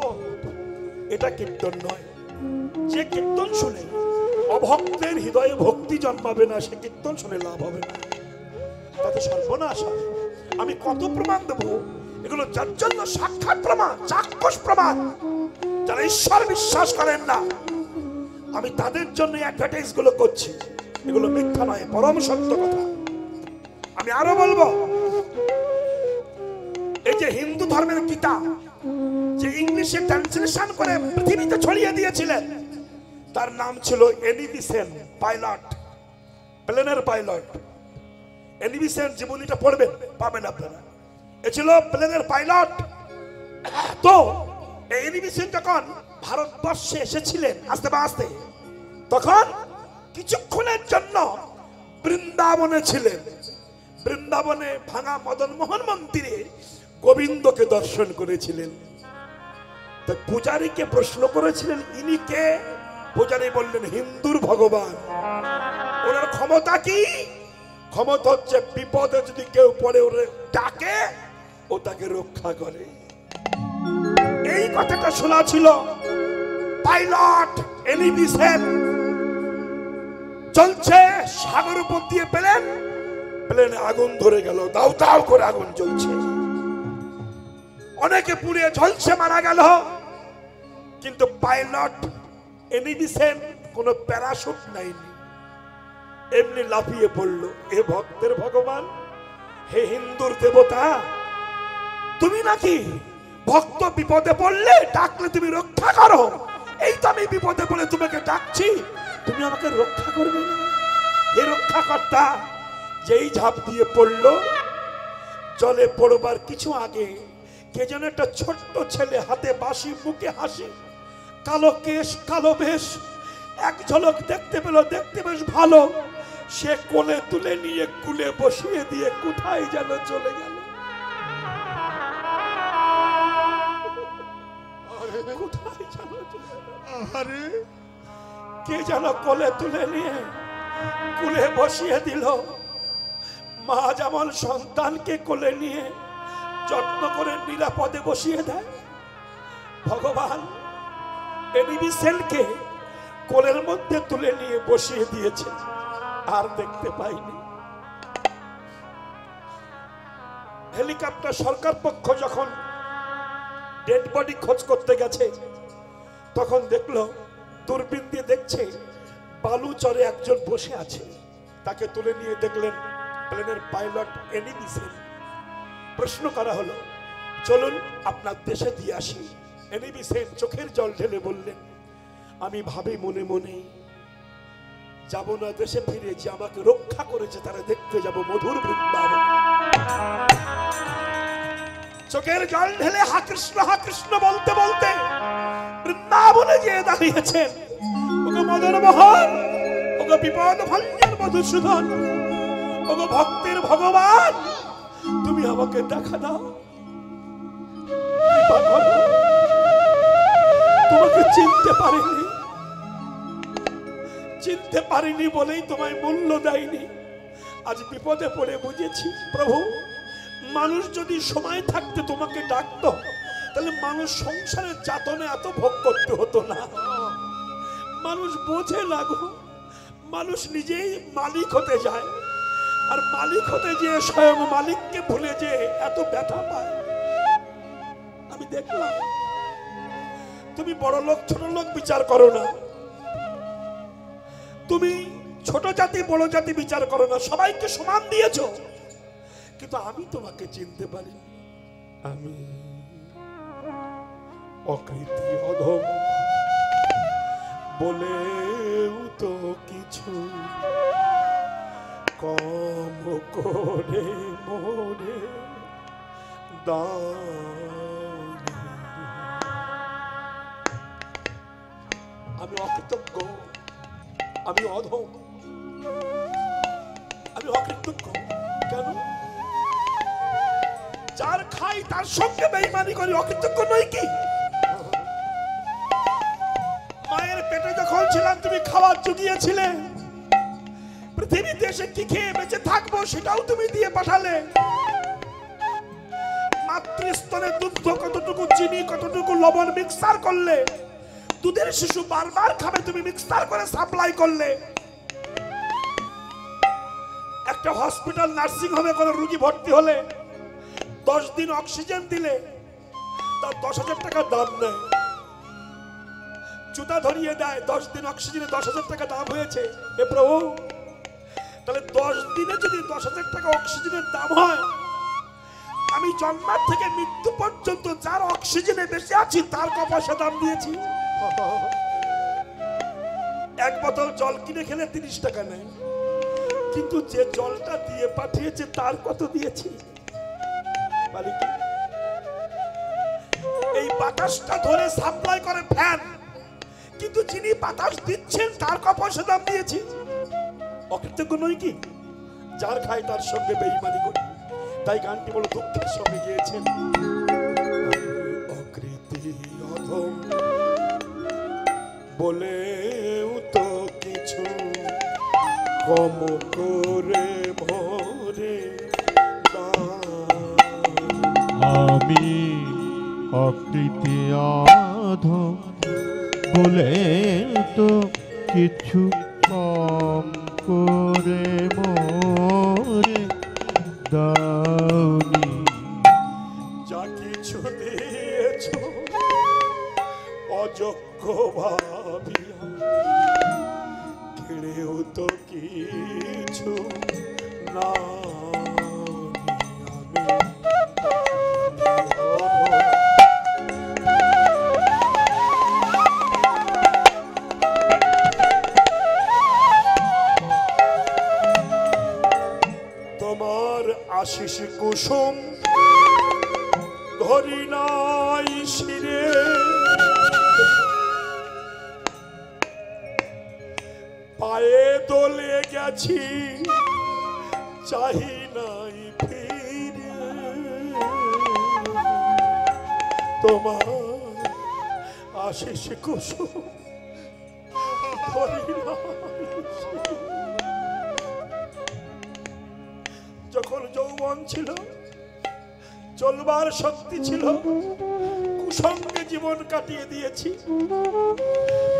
S1: এটা কীর্তন নয়। যে কীর্তন শুনে অভক্তের হৃদয়ে ভক্তি জন্মাবে না, সে কীর্তন শুনে লাভ হবে না, তাতে সর্বনাশ হবে। আমি কত প্রমাণ দেবো, এগুলো যার জন্য সাক্ষাৎ প্রমাণ, চাক্ষুষ প্রমাণ। যারা ঈশ্বর বিশ্বাস করেন না, আমি তাদের জন্য অ্যাডভার্টাইজ গুলো করছি, এগুলো মিথ্যা নয়, পরম সত্য কথা। আমি আরো বলবো, এই যে হিন্দু ধর্মের গীতা যে ইংলিশে ট্রান্সলেশন করে পৃথিবীতে ছড়িয়ে দিয়েছিলেন, তার নাম ছিল এনি বেসেন্ট, পাইলট, প্লেনের পাইলট। এনি বেসেন্ট জীবনীটা পড়বেন, পাবেন আপনারা। এ ছিল প্লেনের পাইলট। তো এনি বেসেন্ট যখন ভারতবর্ষে এসেছিলেন আস্তে আস্তে, তখন কিছুক্ষণের জন্য বৃন্দাবনে ছিলেন। বৃন্দাবনে ভাঙা মদন মোহন মন্দিরে গোবিন্দকে দর্শন করেছিলেন। তো পূজারীকে প্রশ্ন করেছিলেন, ইনি কে? পূজারী বললেন, হিন্দুর ভগবান। ওনার ক্ষমতা কি? ক্ষমতা হচ্ছে বিপদে যদি কেউ পড়ে ওরে ডাকে, ও তাকে রক্ষা করে। এই কথাটা শোনা ছিল। পাইলট এনি বেসেন্ট চলছে, সাগর উপর দিয়ে প্লেনে আগুন ধরে গেল, দাউ দাউ করে আগুন জ্বলছে, অনেকে পুড়ে ঝলসে মারা গেল। কিন্তু পাইলট এনি বেসেন্ট কোনো প্যারাশুট নাইনি, এমনি লাফিয়ে পড়লো। এ ভক্তের ভগবান, হে হিন্দুর দেবতা, তুমি নাকি ভক্ত বিপদে পড়লে ডাকলে তুমি রক্ষা করো। এই তো আমি বিপদে পড়ে তোমাকে ডাকছি, তুমি আমাকে রক্ষা করবে না? হে রক্ষাকর্তা। যেই ঝাঁপ দিয়ে পড়লো, জলে পড়বার কিছু আগে কে যেন একটা ছোট্ট ছেলে, হাতে বাঁশি, মুখে হাসি, কালো কেশ, কালো বেশ, এক ঝলক দেখতে পেল, দেখতে বেশ ভালো। সে কোলে তুলে নিয়ে কুলে বসিয়ে দিয়ে কোথায় যেন চলে গেল।
S2: আরে
S1: কে যেন কোলে তুলে নিয়ে কুলে বসিয়ে দিল। মা যেমন সন্তানকে কোলে নিয়ে যত্ন করে নিরাপদে বসিয়ে দেয়, ভগবান এনিমি সেলকে কোলের মধ্যে তুলে নিয়ে বসিয়ে দিয়েছে, আর দেখতে পাইনি। হেলিকপ্টার সরকার পক্ষ যখন ডেড বডি খোঁজ করতে গেছে, তখন দেখলো দূরবীন দিয়ে দেখছে বালু চরে একজন বসে আছে। তাকে তুলে নিয়ে দেখলেন প্লেনের পাইলট এনিমি সেল। প্রশ্ন করা হলো, চলুন আপনার দেশে দিয়ে আসি। এনিমি সেল চোখের জল ঢেলে বললেন, আমি ভাবি মনে মনে যাব না দেশে ফিরে, যে আমাকে রক্ষা করেছে তারা দেখতে যাব মধুর বৃন্দাবন। চোখের জল ঢেলে হা কৃষ্ণ বলতে বলতে বৃন্দাবনে গিয়ে দাঁড়িয়েছেন। ওগো মদন মোহন, ওগো বিপদ ভঞ্জন মধুসূদন, ওগো ভক্তের ভগবান, তুমি আমাকে দেখা দাও, কৃপা করো। তোমাকে চিনতে পারিনি বলেই তোমায় মূল্য দেয়নি। আজ বিপদে পড়ে বুঝেছি প্রভু, মানুষ যদি সময় থাকতে তোমাকে ডাকতো, তাহলে মানুষ সংসারের যাতনে এত ভোগ করতে হতো না। মানুষ বোঝে না গো, মানুষ নিজেই মালিক হতে যায়, আর মালিক হতে যেয়ে স্বয়ং মালিককে ভুলে যে এত ব্যথা পায়। আমি দেখলাম তুমি বড় লোক ছোট লোক বিচার করো না, তুমি ছোট জাতি বড় জাতি বিচার করো না, সবাইকে সমান দিয়েছো, কিন্তু আমি তোমাকে চিনতে পারি। আমি অকৃতি অধম বলেও তো কিছু কম করে মোরে দানি। আমি অকৃতজ্ঞ, আমি অধম, আমি অকৃতজ্ঞ। কেন? যার খাই তার সঙ্গে বেঈমানি করি, অকৃতজ্ঞ নই কি? মায়ের পেটে যখন ছিলাম তুমি খাবার জুগিয়েছিলে, পৃথিবীতে এসে কি খেয়ে বেঁচে থাকবো সেটাও তুমি দিয়ে পাঠালে। মাতৃস্তনে দুগ্ধ কতটুকু চিনি কতটুকু লবণ মিক্সার করলে, দুধের শিশু বারবার খাবে তুমি মিক্সার করে সাপ্লাই করলে। একটা হসপিটাল নার্সিং হোমে কোনো রোগী ভর্তি হলে 10 দিন অক্সিজেন দিলে তার 10,000 টাকা দাম নেয়, জুতা ধরিয়ে দেয়। 10 দিন অক্সিজেনে 10,000 টাকা দাম হয়েছে। এ প্রভু, তাহলে 10 দিনে যদি 10,000 টাকা অক্সিজেনের দাম হয়, আমি জন্মার থেকে মৃত্যু পর্যন্ত যার অক্সিজেনে বেঁচে আছি তার ক পয়সা দাম দিয়েছি? এক বোতল জল কিনে খেলে 30 টাকা নেয়, কিন্তু যে জলটা দিয়ে পাঠিয়েছে তার কত দিয়েছি? এই বাতাসটা ধরে সাপ্লাই করে ফ্যান, কিন্তু যিনি বাতাস দিচ্ছেন তার ক পয়সা দাম দিয়েছি? অকৃতজ্ঞ নই কি? যার খাই তার সঙ্গে বেঈমানি করি। তাই গানটি বলে দুঃখের সঙ্গে গিয়েছেন, অকৃতি অধম বলেও তো কিছু কম করে ভরে
S2: আমি অকৃতি অধম বলে তো কিছু কম করে মোরে দাওনি।
S1: যা কিছু দিয়েছ অযোগ্য ভাবিয়া, কেড়েও তো কিছু না। তোমার আশিস কুসুম ধরি নাই শিরে, পায়ে দোলে গেছি চাহি নাই ফিরে। তোমার আশিস কুসুম যখন যৌবন ছিল, চলবার শক্তি ছিল, কুসঙ্গে জীবন কাটিয়ে দিয়েছি।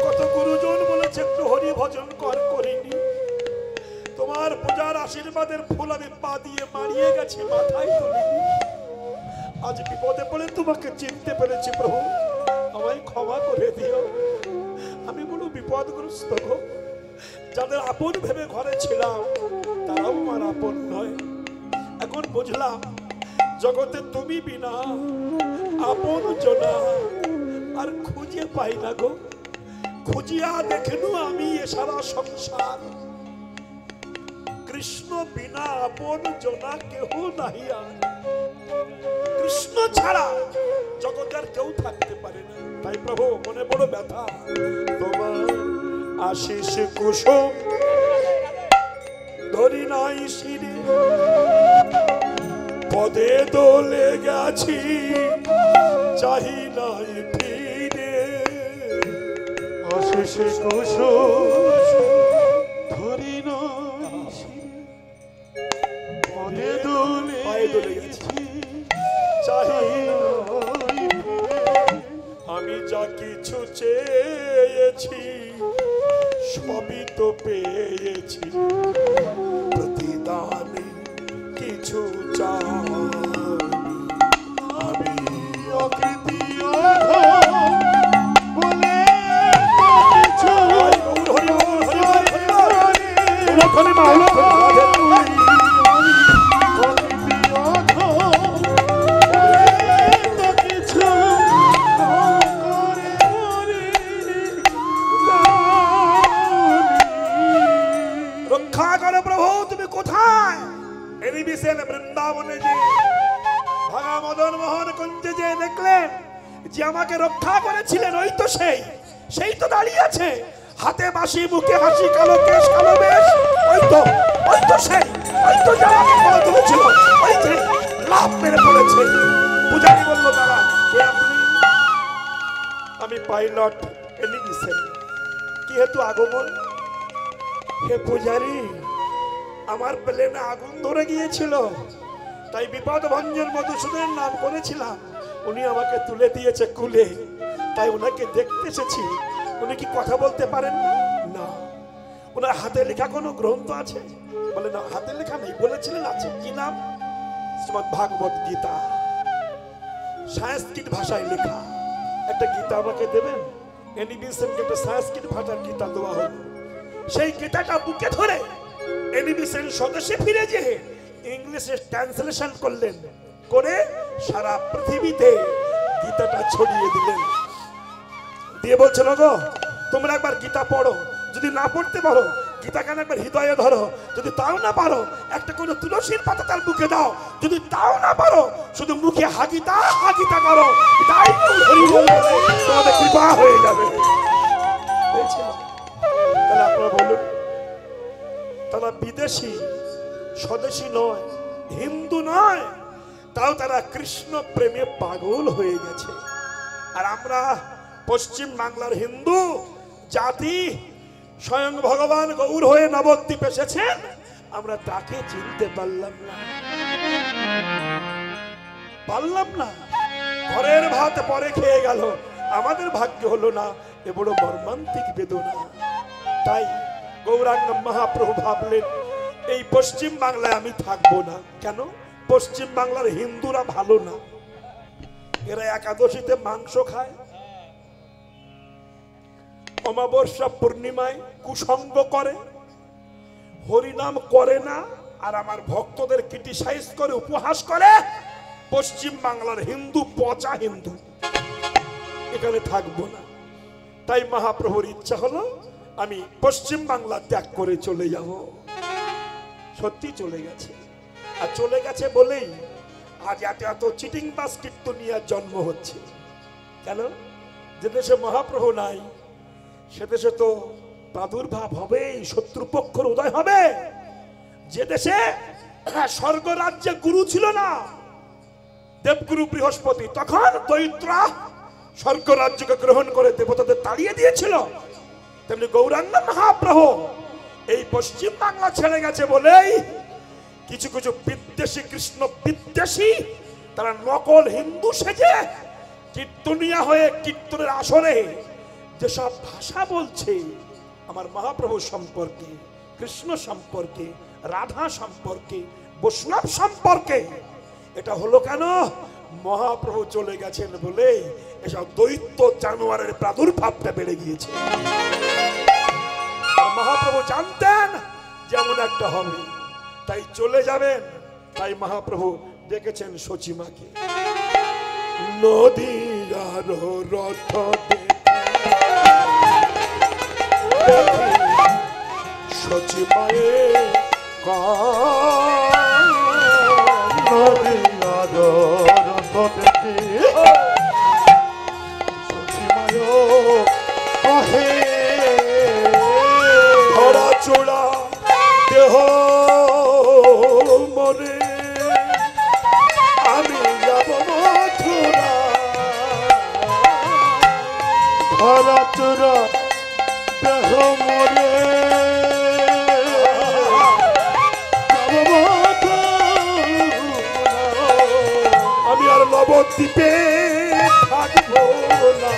S1: কত গুরুজন বলেছে একটু হরি ভজন কর, করিনি। তোমার পূজার আশীর্বাদের ফুল আমি পা দিয়ে মারিয়ে গেছি, মাথায় তুলিনি। আজ বিপদে পড়ে তোমাকে চিনতে পেরেছি প্রভু, আমায় ক্ষমা করে দিও। আমি বড় বিপদগ্রস্ত গো। যাদের আপন ভেবে ঘরে ছিলাম তারাও আমার আপন নয়। এখন বুঝলাম জগতে তুমি বিনা আপন জনা আর খুঁজে পাই না গো। খুঁজিয়া দেখেনু আমি এ সারা সংসার, কৃষ্ণ বিনা আপন জনা কেহ নাহি আর। কৃষ্ণ ছাড়া জগতের কেউ থাকতে পারে না। তাই প্রভু মনে বড় ব্যথা, তোমার আশিস কুসুম ধরি নাই শিরে, পদে দোলে গেছি চাহি নাই ফিরে।
S2: আশিস কুসুম ধরি নাই শিরে, পদে দোলে
S1: গেছি চাহি নাই। আমি যা কিছু চেয়েছি সবই তো পেয়েছি, প্রতিদানে কিছু চাই। আমি
S2: অকৃতি বলে কিছু
S1: রক্ষা করো প্রভু। তুমি কোথায়? বৃন্দাবনে যে ভাঙা মদন মোহন কুঞ্জে যে দেখলেন যে আমাকে রক্ষা করেছিলেন, ওই তো সেই তো দাঁড়িয়ে আছে, হাতে বাঁশি, মুখে হাসি, কালো কেশ কালো বেশ। ওই তো যে আমাকে কোলে তুলেছিল, ওই যে লাফ মেরে পড়েছে। পূজারী বলল, দাদা কে আপনি? আমি পাইলট এলিভিসেন। কি হেতু আগমন? হে পূজারী, আমার প্লেনে আগুন ধরে গিয়েছিল, তাই বিপদ ভঞ্জন মধুসূদনের নাম করেছিলাম। উনি আমাকে তুলে দিয়েছে কুলে, তাই ওনাকে দেখতে এসেছি। উনি কি কথা বলতে পারেন না? না। ওনার হাতে লেখা কোনো গ্রন্থ আছে? বলে না, হাতে লেখা নেই। বলেছিলেন আছে। কি নাম? শ্রীমদ্ ভাগবত গীতা, সংস্কৃত ভাষায় লেখা একটা গীতা আমাকে দেবেন? এনিবিসেনকে একটা সংস্কৃত ভাষার গীতা দেওয়া হলো। সেই গীতাটা বুকে ধরে এনিবিসেন স্বদেশে ফিরে যে ইংলিশে ট্রান্সলেশন করলেন, করে সারা পৃথিবীতে গীতাটা ছড়িয়ে দিলেন। দিয়ে বলছেন, গো তোমরা একবার গীতা পড়ো, যদি না পড়তে পারো গীতা কেন একবার হৃদয়ে ধরো, যদি তাও না পারো একটা কোনো তুলসীর পাতা তার বুকে দাও, যদি তাও না পারো শুধু মুখে হাগিতা করো, তাই তোমাদের কৃপা হয়ে যাবে। তাহলে আপনারা বলুন, তারা বিদেশি, স্বদেশী নয়, হিন্দু নয়, তাও তারা কৃষ্ণ প্রেমে পাগল হয়ে গেছে। আর আমরা পশ্চিম বাংলার হিন্দু জাতি, স্বয়ং ভগবান গৌর হয়ে নবদ্বীপ এসেছেন, আমরা তাকে চিনতে পারলাম না। ঘরের ভাত পরে খেয়ে গেল, আমাদের ভাগ্য হলো না। এ বড় মর্মান্তিক বেদনা। তাই গৌরাঙ্গ মহাপ্রভু ভাবলেন, এই পশ্চিম বাংলায় আমি থাকবো না। কেন? পশ্চিম বাংলার হিন্দুরা ভালো না। এরা একাদশীতে মাংস খায়, অমাবস্যা পূর্ণিমায় কুসঙ্গ করে, হরিনাম করে না, আর আমার ভক্তদের ক্রিটিসাইজ করে, উপহাস করে। পশ্চিম বাংলার হিন্দু পচা হিন্দু, এখানে থাকবো না। তাই মহাপ্রভুর ইচ্ছা হলো আমি পশ্চিম বাংলা ত্যাগ করে চলে যাব। সত্যি চলে গেছে। আর চলে গেছে বলেই আজ এত চিটিং বাস কীর্তনিয়ার জন্ম হচ্ছে। কেন? যে দেশে মহাপ্রভু নাই সে দেশে তো প্রাদুর্ভাব হবে, শত্রুপক্ষের উদয় হবে। যে দেশে স্বর্গ রাজ্যে গুরু ছিল না, দেবগুরু বৃহস্পতি, তখন দৈত্রা স্বর্গ রাজ্যকে গ্রহণ করে দেবতাদের তাড়িয়ে দিয়েছিল। তেমনি গৌরাঙ্গ মহাপ্রভু এই পশ্চিম বাংলা ছেড়ে গেছে বলেই কিছু কিছু বিদ্বেষী, কৃষ্ণ বিদ্বেষী, তারা নকল হিন্দু সেজে কীর্তনিয়া হয়ে কীর্তনের আসরে যেসব ভাষা বলছে আমার মহাপ্রভু সম্পর্কে, কৃষ্ণ সম্পর্কে, রাধা সম্পর্কে, বৈষ্ণব সম্পর্কে, এটা হলো কেন? মহাপ্রভু চলে গেছেন বলে এসব দৈত্য জানোয়ারের প্রাদুর্ভাবটা বেড়ে গিয়েছে। মহাপ্রভু জানতেন যেমন একটা হবে, তাই চলে যাবেন। তাই মহাপ্রভু ডেকেছেন সচিমাকে। নদীর রথ সচিমায়ে
S2: নদীর রথ দেখি সচিমায় কহে
S1: ধরা চোড়া দেহ মনে আমি যাব মথুরা।
S2: ধরা চোরা দেহ মরে
S1: আমি আর নবদ্বীপে থাকবো না,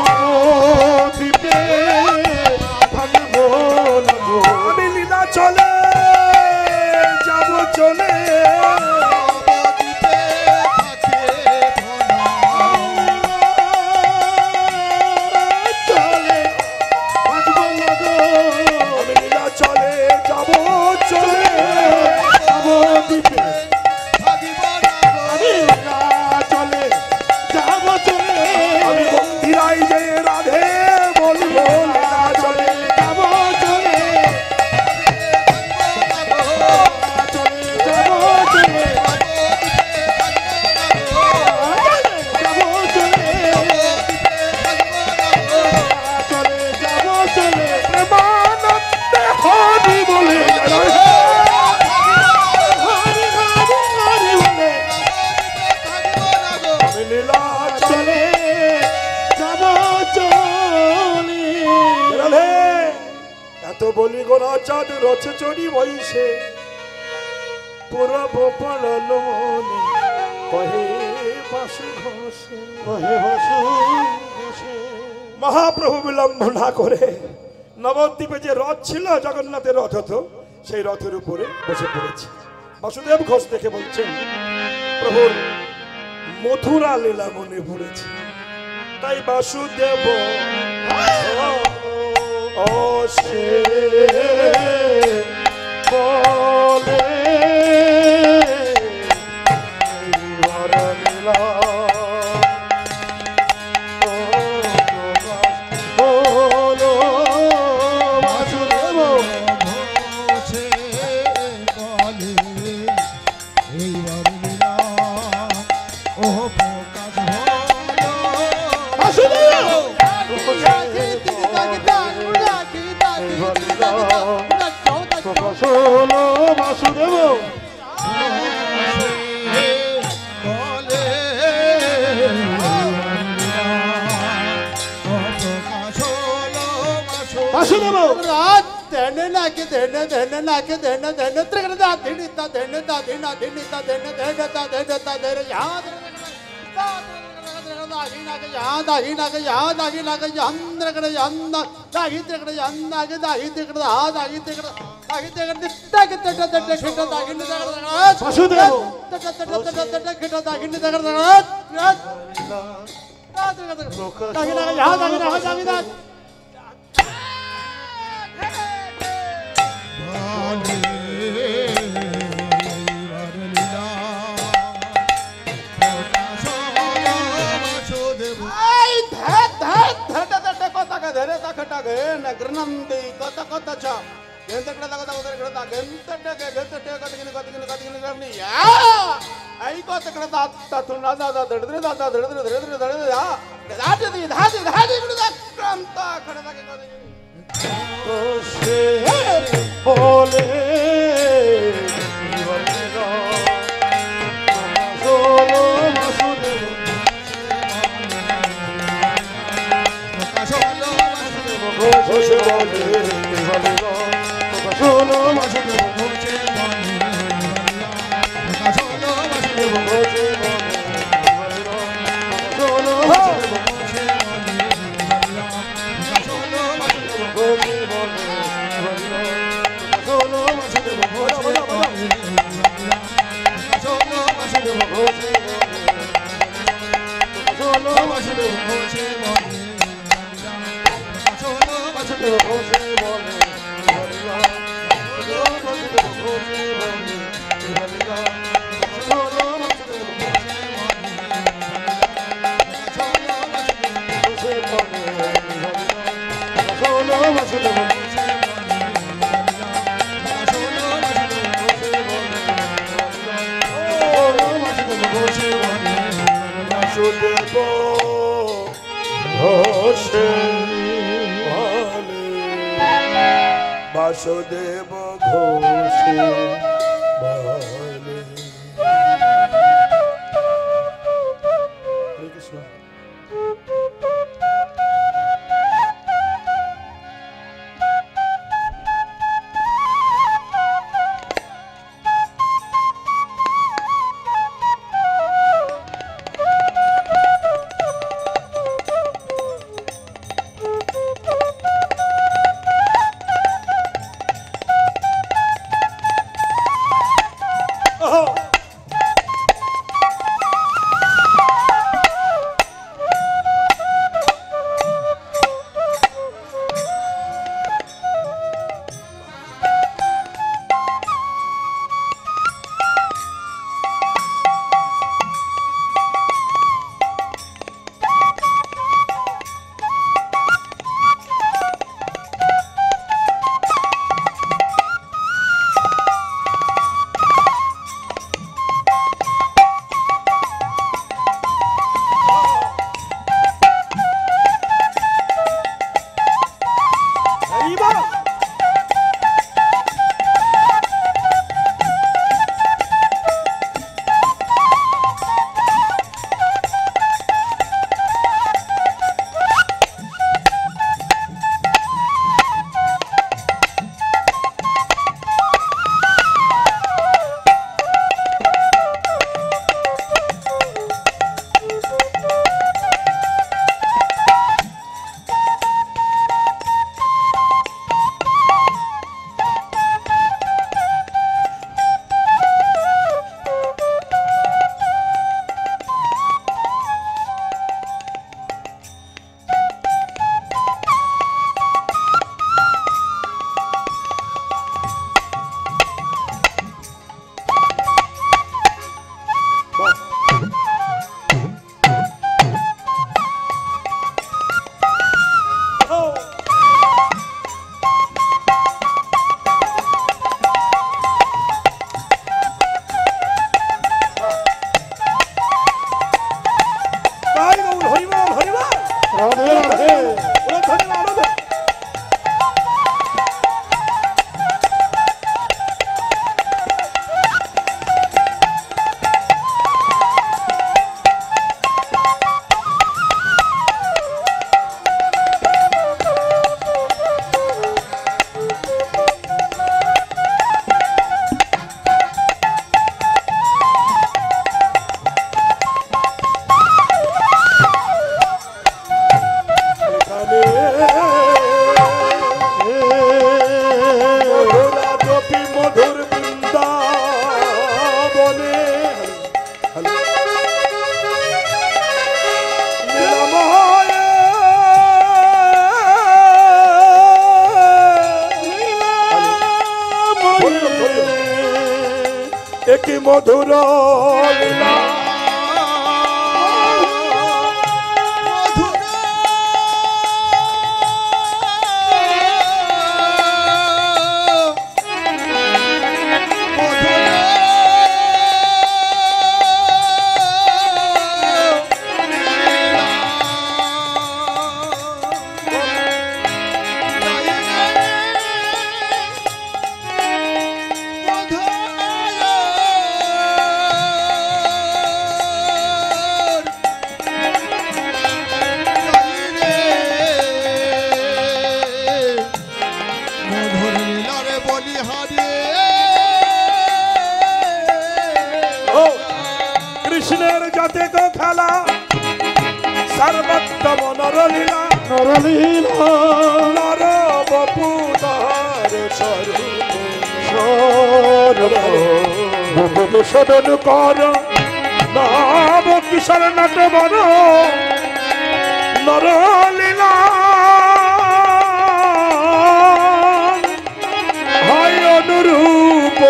S2: নবদ্বীপে থাকবো না গো।
S1: আমি লীলা চলে যাব চলে
S2: চলে থাকবো না গো।
S1: আমি লীলা চলে যাব চলে
S2: নবদ্বীপে আমি না চলে যাব চলে
S1: আমি মন্দিরাই যে রাধে বলবো লীলা চলে
S2: যাব চলে চলে যাব চলে যাব চলে চলে যাব চলে
S1: প্রেমানন্দে হরি বলে
S2: হরি হরি হরি বলে
S1: আমি লীলা
S2: চলে যাব চলে
S1: রাধে। এত বলি গোরা চাঁদ রচে চড়ি বইসে পুরব পড়ল মনে কহে বাসু ঘোষে।
S2: কহে বসু বসে
S1: মহাপ্রভু বিলম্ব না করে নবদ্বীপে যে রথ ছিল, জগন্নাথের রথ হতো, সেই রথের উপরে বসে পড়েছে। বাসুদেব ঘোষ দেখে বলছেন প্রভুর মথুরা লীলা মনে পড়েছে, তাই বাসুদেব
S2: সে বলে এইবার লীলা বলো বাসুদেব শোনো Basudeb Basudeb
S3: Dene nake dene dene nake dene dene trigger da dene da dene da dene dene da dene dene da dene da dene yaad da hina ke yaad da hina ke yandra ke yanda da hite ke yanda ke da hite ke da da hite ke da hite ke da ke da da da ke da hine da
S2: Basudeb
S3: da da da da ke da hine da da hina ke yaad da hina ke da నగరనంది కొత్త కొత్త చా ఎంత కడ దగ్గర I కొత్త కడ తున్నా దాదా దడదరే దాదా దడదరే దడదరే దడదరే దాటి దాటి దాటి క్రాంత కడ దగ్గర
S2: সে বলে এইবার লীলা শোনো বাসুদেব
S1: ঘোষ
S2: বসে বলে হরিলা প্রকাশ হলো বাসুদেব বসে বলে হরিলা প্রকাশ হলো বাসুদেব বসে বলে হরিলা প্রকাশ হলো বাসুদেব বসে বলে হরিলা প্রকাশ হলো বাসুদেব বসে বলে হরিলা প্রকাশ হলো বাসুদেব বসে বলে হরিলা প্রকাশ হলো বাসুদেব বসে বলে Solo বাসুদেব বসে বলে Solo বাসুদেব বসে বলে হরিলা Solo বাসুদেব বসে বলে হরিলা Solo বাসুদেব বসে বলে হরিলা Solo বাসুদেব বসে বলে হরিলা Solo বাসুদেব বসে বলে হরিলা Solo বাসুদেব বসে বলে
S1: বাসুদেব ঘোষে বলে বাসুদেব ঘোষে বলে হরে কৃষ্ণ একই মধুর লীলা খেলা সর্বোত্তম নরলীলা
S2: নরলীলা
S1: নর বপু তাহার স্বরূপ
S2: সদন কর
S1: নাম কিশোর নাট বন নরলীলা হয় অনুরূপ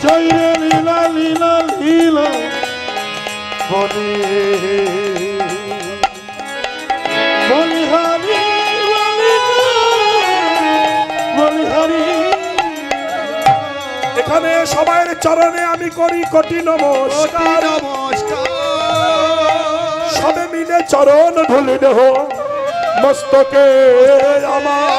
S2: জয় রে লীলা লীলা লীলা বলি বলি হরি বলি হরি।
S1: এখানে সবাইয়ের চরণে আমি করি কোটি নমস্কার সবে মিলে চরণ ধুলি দেহ মস্তকে আমার